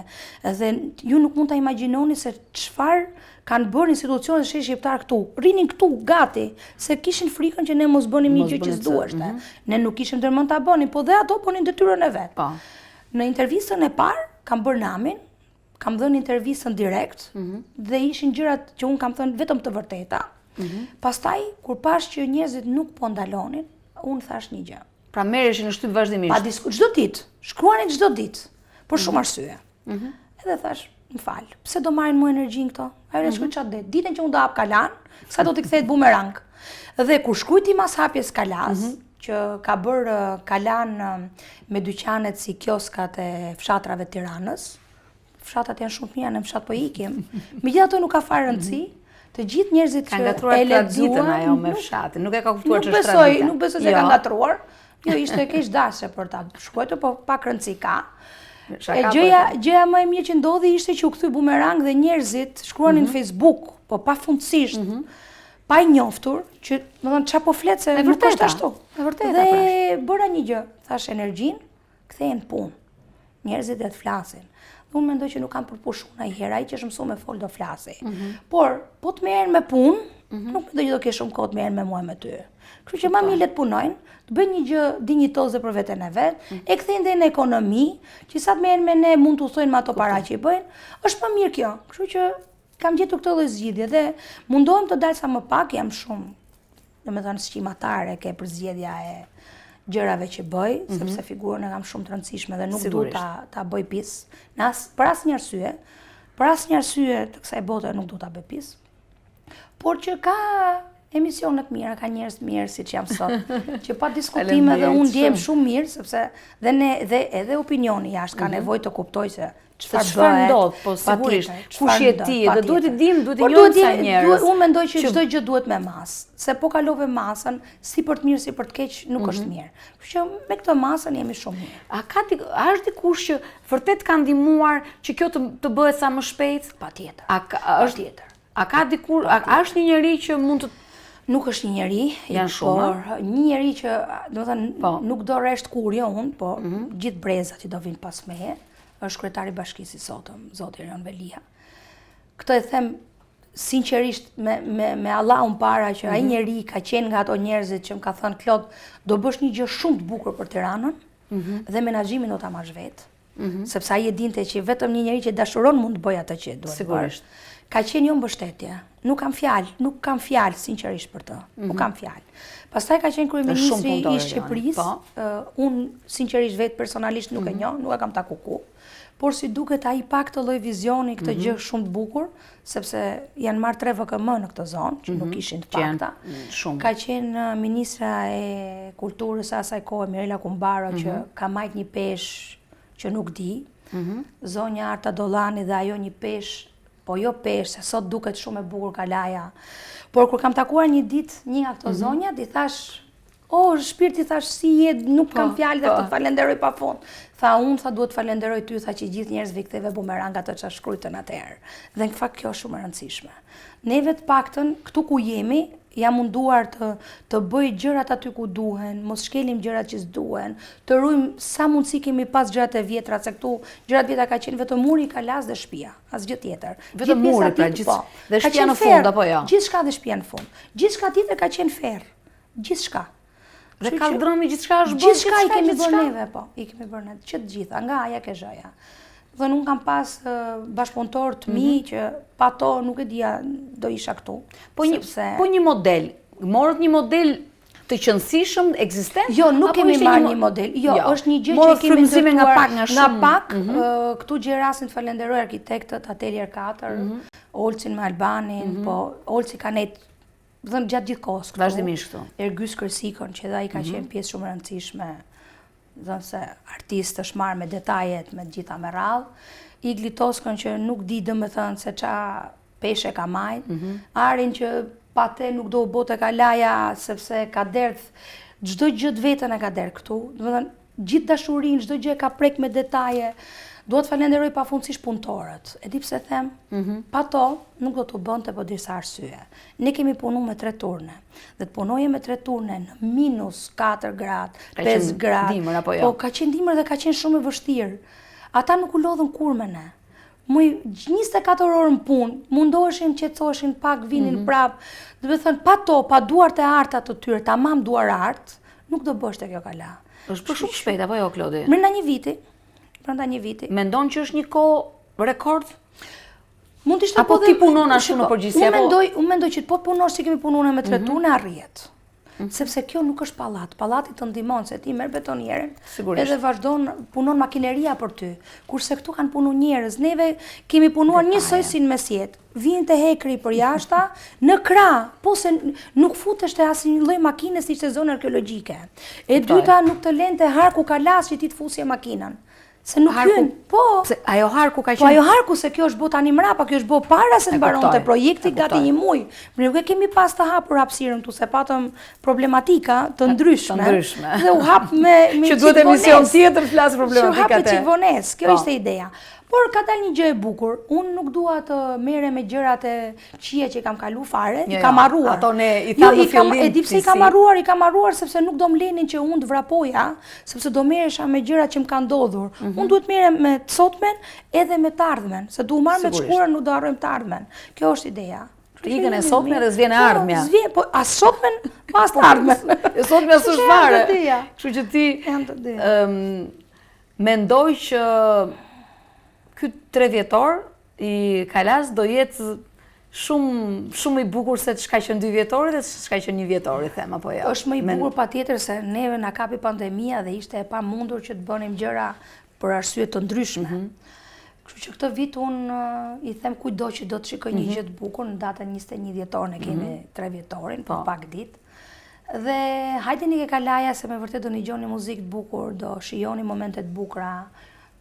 Dhe ju nuk mund ta imagjinoni se çfarë kanë bërë institucionet sheshi shqiptar këtu. Rinin këtu, gati, se kishin frikën që ne mos bënim një gjë që s'duheshte. Ne nuk kishim ndërmend ta bënim, po dhe ato bënin detyrën e vet. Në intervistën e parë kam bërë namin, kam dhënë intervistën direkt dhe ishin gjërat që un kam thënë vetëm të vërteta. Pastaj kur pash që njerëzit nuk po ndalonin, un thash një gjë. Pra merreshin në shtyp vazhdimisht. Pa çdo ditë, shkruanin çdo ditë, për shumë arsye. Edhe thash, më fal, pse do marrin mua energjinë këto? Ajo ne shkruaj çat ditë. Ditën që unë do hap Kalan, sa do t'i kthehet bumerang. Dhe kur shkruajti mas hapjes Kalas, që ka bërë Kalan me dyqanet si kioskat e fshatrave të Tiranës. Fshatrat janë shumë të mira, në fshat po ikim. Megjithatë nuk ka fare rëndësi. Të gjithë njerëzit që e lexuan ajo me fshatin, nuk e ka kuptuar ç'është tradita. Nuk besoj se ka ngatruar. Jo, ishte keq dashje për ta shkruar, po pak rëndësi ka. Gjëja më e mirë që ndodhi ishte që u kthy bumerang dhe njerëzit shkruanin në Facebook, po pafundësisht, pa i njoftur, që domethënë çfarë po flet se nuk është ashtu. E vërtetë. Dhe bëra një gjë, thash energjinë, kthehen punë. Njerëzit do të flasin. Unë mendoj që nuk kam përpushuar ndonjëherë, ai që është mësuar me fol do flasi. Por po të merren me punë, Nuk mendoj që do kesh shumë kohë të merren me mua me ty. Kështu që më mirë le të punojnë, të bëjnë një gjë dinjitoze për veten e vet, e kthejnë dhe në ekonomi, që sa të merren me ne mund të usojnë me ato para që i bëjnë, është më mirë kjo. Kështu që kam gjetur këtë lloj zgjidhje dhe mundohem të dal sa më pak, jam shumë, domethënë sqimatare ke për zgjedhja e gjërave që bëj, sepse figurën e kam shumë të rëndësishme dhe nuk du ta bëj pis. Për asnjë arsye, të kësaj bote nuk du ta bëj pis. Por që ka emisione të mira, ka njerëz të mirë siç jam sot, që pa diskutime dhe unë ndjem shumë mirë, sepse dhe edhe opinioni jashtë ka nevojë të kuptoj se çfarë ndodh, po sigurisht, kush je ti, dhe duhet të dim, duhet të njohim sa njerëz. Unë mendoj që çdo gjë duhet me masë, se po kalove masën, si për të mirë, si për të keq, nuk është mirë. Kështu që me këtë masën jemi shumë mirë. A është dikush që vërtet ka ndihmuar që kjo të bëhet sa më shpejt? Patjetër. Patjetër. A ka dikur, a është një njerëz që mund të Nuk është një njeri, janë shumë, por një njeri që, domethënë, nuk do resht kur jo unë, po gjithë brezat që do vinë pas meje, është kryetari i bashkisë i sotëm, zoti Erion Velia. Këtë e them sinqerisht me Allahun para që ai njeri ka qenë nga ato njerëzit që më ka thënë Klod, do bësh një gjë shumë të bukur për Tiranën dhe menaxhimin do ta marrësh vetë. Sepse ai e dinte që vetëm një njeri që dashuron mund të bëjë atë që duhet. Sigurisht. Ka qenë jo mbështetje. Nuk kam fjalë sinqerisht për të. Nuk kam fjalë. Pastaj ka qenë kryeministri i Shqipërisë. Unë sinqerisht vetë personalisht nuk e njoh, nuk e kam taku ku. Por si duket ai pak të lloj vizioni këtë gjë shumë të bukur, sepse janë marrë 3 VKM në këtë zonë, që nuk ishin të pakta. Ka qenë ministra e kulturës asaj kohe Mirela Kumbaro që ka marrë një peshë që nuk di. Zonja Arta Dollani dhe ajo një peshë, po jo peshë, se sot duket shumë e bukur kalaja. Por kur kam takuar një ditë një nga këto zonjat, i thash, shpirti thash si je, nuk kam fjalë dhe të falenderoj pafund. Tha unë, duhet falenderoj ty, tha që gjithë njerëzve i ktheve bumeranga të çfarë shkruajtën atëherë. Dhe në fakt kjo është shumë e rëndësishme. Neve të paktën këtu ku jemi, jam munduar të bëj gjërat aty ku duhen, mos shkelim gjërat që s'duhen, të rujmë sa mundësi kemi pas gjërat e vjetra, se këtu gjërat vjetra ka qenë vetëm muri, kalas dhe shtëpia, asgjë tjetër. Vetëm muri pra gjithë dhe shtëpia në fund apo jo? Gjithçka dhe shtëpia në fund. Gjithçka tjetër ka qenë ferr. Gjithçka. Dhe kaldrëmi gjithçka është bërë. Gjithçka i kemi bërë neve, po. I kemi bërë ne që të gjitha, nga aja ke zhoja. Dhe nuk kam pas bashkëpunëtor të mi që pa to nuk e dia do isha këtu. Po një model, morët një model të qëndësishëm, ekzistent? Jo, nuk kemi marrë një model. Jo, është një gjë që kemi ndërtuar nga pak. Këtu gjej rastin të falenderoj arkitektët Atelier 4, Olcin me Albanin, po Olci ka nejtë gjatë gjithë kohës këtu. Vazhdimisht këtu. Ergys Kërsikon, që dhe ai ka qenë pjesë shumë e rëndësishme, dhënë se artist është marrë me detajet, me gjitha me radhë. Igli Toskën që nuk di domethënë se qa peshe ka majt. Arin që pa te nuk do u bote kalaja sepse ka derdh çdo gjë të vetën e ka derdh këtu. Domethënë gjithë dashurinë, çdo gjë ka prek me detaje. Duhet falenderoj pafundësisht punëtorët. E di pse them? Pa to nuk do të bënte po disa arsye. Ne kemi punuar me 3 turne. Dhe të punoje me 3 turne në minus 4 gradë, 5 gradë. Dimër apo jo? Po ka qenë dimër dhe ka qenë shumë e vështirë. Ata nuk u lodhën kur me ne. Muj 24 orë në punë, mundoheshin, qetësoheshin pak, vinin prap. Do të thënë pa to, pa duart e arta të tyre, tamam duar art, nuk do bësh te kjo kala. Është për shumë shpejt apo jo, Klodi? Brenda një viti. Mendon që është një kohë rekord? Mund të ishte apo ti punon ashtu në përgjithësi apo? Unë mendoj që po punosh si kemi punuar me 3 turne arrihet. Sepse kjo nuk është pallat. Pallati të ndihmon se ti merr betonierin, edhe vazhdon punon makineria për ty. Kurse këtu kanë punuar njerëz. Neve kemi punuar njësoj si në mesjet. Vjen te hekri për jashta, në krah, po se nuk futesh te asnjë lloj makine si ishte zonë arkeologjike. E dyta nuk të lente harku kalas që ti të fusje makinën. Se nuk hyn, po. Se ajo harku ka qenë. Po ajo harku se kjo është bë tani mrapa, kjo është bë para se të mbaronte projekti gati një muj. Ne nuk e kemi pas të hapur hapësirën tu se patëm problematika të ndryshme. Dhe u hap me që duhet emision tjetër flas problematikat e. Vones, kjo ishte ideja. Por ka dalë një gjë e bukur. Unë nuk dua të merrem me gjërat e qija që kam kalu fare, i kam harruar. Ato ne i thamë në fillim. E di pse i kam harruar sepse nuk do mlenin që unë të vrapoja, sepse do merresha me gjërat që më kanë ndodhur. Unë duhet merrem me të sotmen edhe me të ardhmen, se du marr me të shkurën, nuk do harrojmë të ardhmen. Kjo është ideja. Ikën e sotme dhe s'vjen e ardhmja. S'vjen, po as sotmen, pas të ardhmen. E sotme s'është fare. Kështu që ti mendoj që ky 3 vjetor i Kalas do jetë shumë i bukur se çka që 2 vjetori dhe çka që 1 vjetori, them apo jo. Është më i bukur patjetër se neve na kapi pandemia dhe ishte e pamundur që të bënim gjëra për arsye të ndryshme. Kështu që këtë vit unë i them kujdo që do të shikoj një gjë të bukur, në datën 21 dhjetor ne kemi 3 vjetorin, për pak ditë. Dhe hajteni ke Kalaja se me vërtet do ndigjoni muzikë të bukur, do shijoni momente të bukura.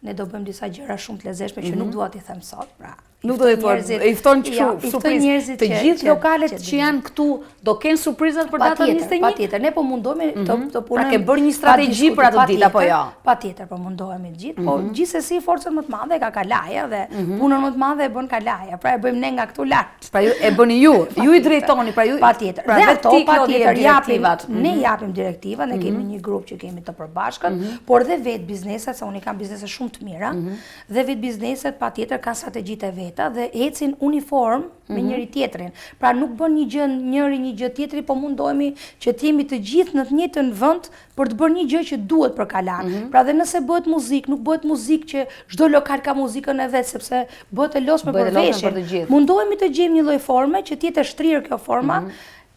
Ne do bëjmë disa gjëra shumë të lezetshme që nuk dua t'i them sot, pra. Nuk do të thuaj, i fton kështu surprizë. Të gjithë lokalet që janë këtu do kenë surprizat për datën 21. Patjetër, ne po mundohemi të punojmë. Pra ke bërë një strategji për atë ditë apo jo? Patjetër, po mundohemi të gjithë, po gjithsesi forcën më të madhe ka Kalaja dhe punën më të madhe e bën Kalaja. Pra e bëjmë ne nga këtu lart. Pra ju e bëni ju i drejtoni, pra ju. Patjetër. Dhe ato patjetër ne japim direktiva, ne kemi një grup që kemi të përbashkët, por dhe vetë bizneset, se unë kam biznese shumë të mira, dhe vetë bizneset patjetër kanë strategjitë e veta dhe ecin uniform me njëri tjetrin. Pra nuk bën një gjë njëri një gjë tjetri, po mundohemi që të jemi të gjithë në të njëjtën vend për të bërë një gjë që duhet për Kalan. Pra dhe nëse bëhet muzikë, nuk bëhet muzikë që çdo lokal ka muzikën e vet, sepse bëhet e lodhshme për veshjen. Mundohemi të gjejmë një lloj forme që të jetë e shtrirë kjo forma.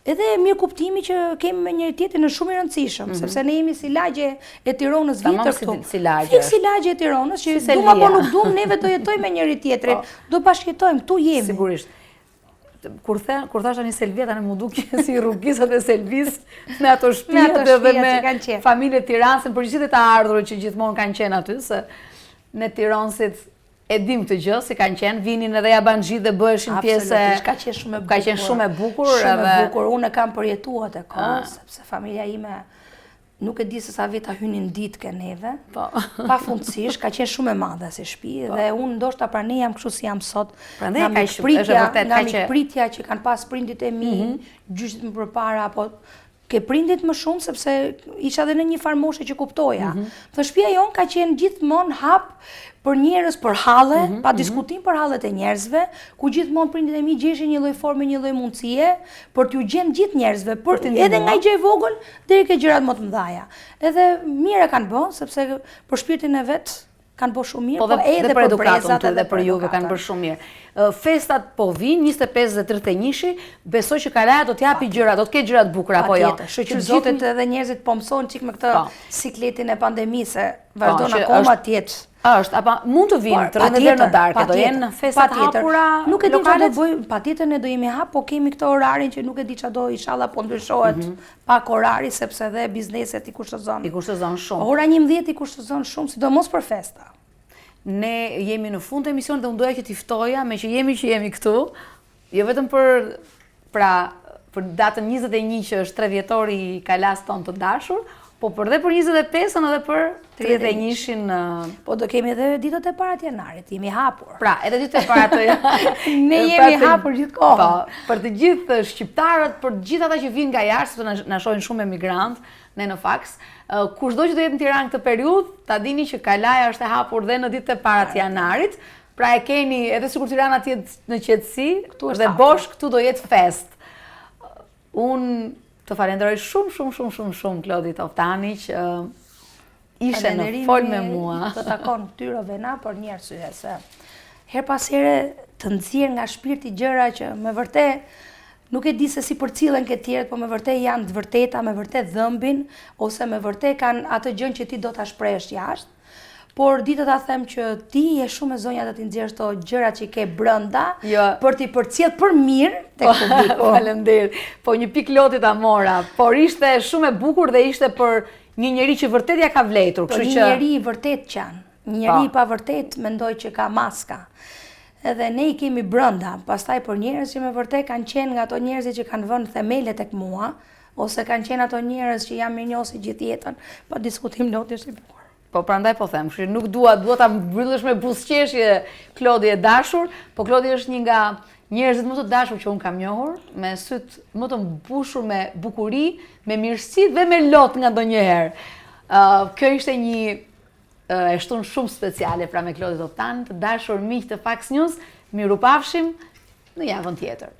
Edhe mirë kuptimi që kemi me njëri tjetrin është shumë i rëndësishëm, sepse ne jemi si lagje e Tiranës vjetër këtu. Si lagje e Tiranës, që dum apo nuk dum, neve do jetojmë me njëri tjetrin, do bashkëjetojmë, tu jemi. Sigurisht. Kur thash tani Selvia, tani mu duk si rrugisat e Selvis me ato shtëpiat dhe me familjet Tiranës, përgjithësi të ardhurët që gjithmonë kanë qenë aty, se ne Tiranësit e dim këtë gjë, si kanë qenë, vinin edhe Jabanxhi dhe bëheshin pjesë. Ka qenë shumë e bukur. Ka qenë shumë e bukur. Shumë e bukur. Unë kam përjetuar të kohë, sepse familja ime nuk e di se sa vjet ta hynin ditë ke neve. Pafundësisht, ka qenë shumë e madhe si shtëpi dhe unë ndoshta pra ne jam kështu si jam sot. Prandaj ka shumë pritja që kanë pas prindit e mi, gjyshit më përpara apo ke prindit më shumë sepse isha edhe në një farë moshe që kuptoja. Dhe shtëpia jonë ka qenë gjithmonë hap për njerëz, për halle, pa diskutim për hallet e njerëzve, ku gjithmonë prindit e mi gjeshin një lloj forme, një lloj mundësie për t'u gjenë gjithë njerëzve, edhe nga gjë e vogël deri ke gjërat më të mëdha. Edhe mirë kanë bën, sepse për shpirtin e vet kanë bërë shumë mirë, po edhe për edukatën dhe për juve kanë bërë shumë mirë. Festat po vinë 25 dhe 31-shi, besoj që Kalaja do t'japi gjëra, do t'ketë gjëra të bukura apo jo. Shoqërizotet edhe njerëzit po mësojnë çik me këtë sikletin e pandemisë, vazhdon akoma të jetë. Është, apo mund të vinë të rëndë në darkë, do jenë festat hapura. Nuk e di çfarë do bëjmë, patjetër ne do jemi hap, po kemi këtë orarin që nuk e di çfarë do, inshallah po ndryshohet pak orari sepse edhe bizneset i kushtozon. I kushtozon shumë. Ora 11 i kushtozon shumë, sidomos për festa. Ne jemi në fund të emisionit dhe unë doja që t'i ftoja me që jemi këtu, jo vetëm për datën 21 që është 3 vjetori i Kalas ton të dashur, po për 25-ën edhe për 31-shin. Po do kemi edhe ditët e para të janarit, jemi hapur. Pra, edhe ditët e para të janarit. Ne jemi hapur gjithkohë. Po, për të gjithë shqiptarët, për të gjithë ata që vinë nga jashtë, sepse na shohin shumë emigrantë, ne në faks. Kushdo që do jetë në Tiranë këtë periudhë, ta dini që Kalaja është e hapur dhe në ditët e para të janarit. Pra e keni, edhe sikur Tirana të jetë në qetësi, dhe bosh këtu do jetë fest. Unë të falenderoj shumë Klodi Toftani që ishe në fol me mua. Të takon tyrove na për një arsye se her pas here të nxjerr nga shpirti gjëra që me vërtet nuk e di se si përcillen ke tjerët, po me vërtet janë të vërteta, me vërtet dhëmbin ose me vërtet kanë atë gjën që ti do ta shprehësh jashtë. Por ditë ta them që ti je shumë e zonja të t'i nxjerrësh ato gjërat që ke brenda për t'i përcjell për mirë tek publiku. Faleminderit. Po një pikë Loti ta mora, por ishte shumë e bukur dhe ishte për një njeri që vërtet ja ka vletur, kështu që një njeri i vërtet qan, një njeri pa vërtet mendoj që ka maska. Edhe ne i kemi brenda, pastaj për njerëz që me vërtet kanë qenë nga ato njerëz që kanë vënë themelet tek mua, ose kanë qenë ato njerëz që jam mirënjohës gjithë jetën, pa diskutim Loti është i bukur. Po prandaj po them, kështu nuk dua ta mbyllësh me buzëqeshje Klodi e dashur, po Klodi është një nga njerëzit më të dashur që un kam njohur, me syt më të mbushur me bukuri, me mirësi dhe me lot nga ndonjëherë. Kjo ishte një eshtun shumë speciale pra me Klodi Toftani, të dashur miq të Fax News, mirupafshim në javën tjetër.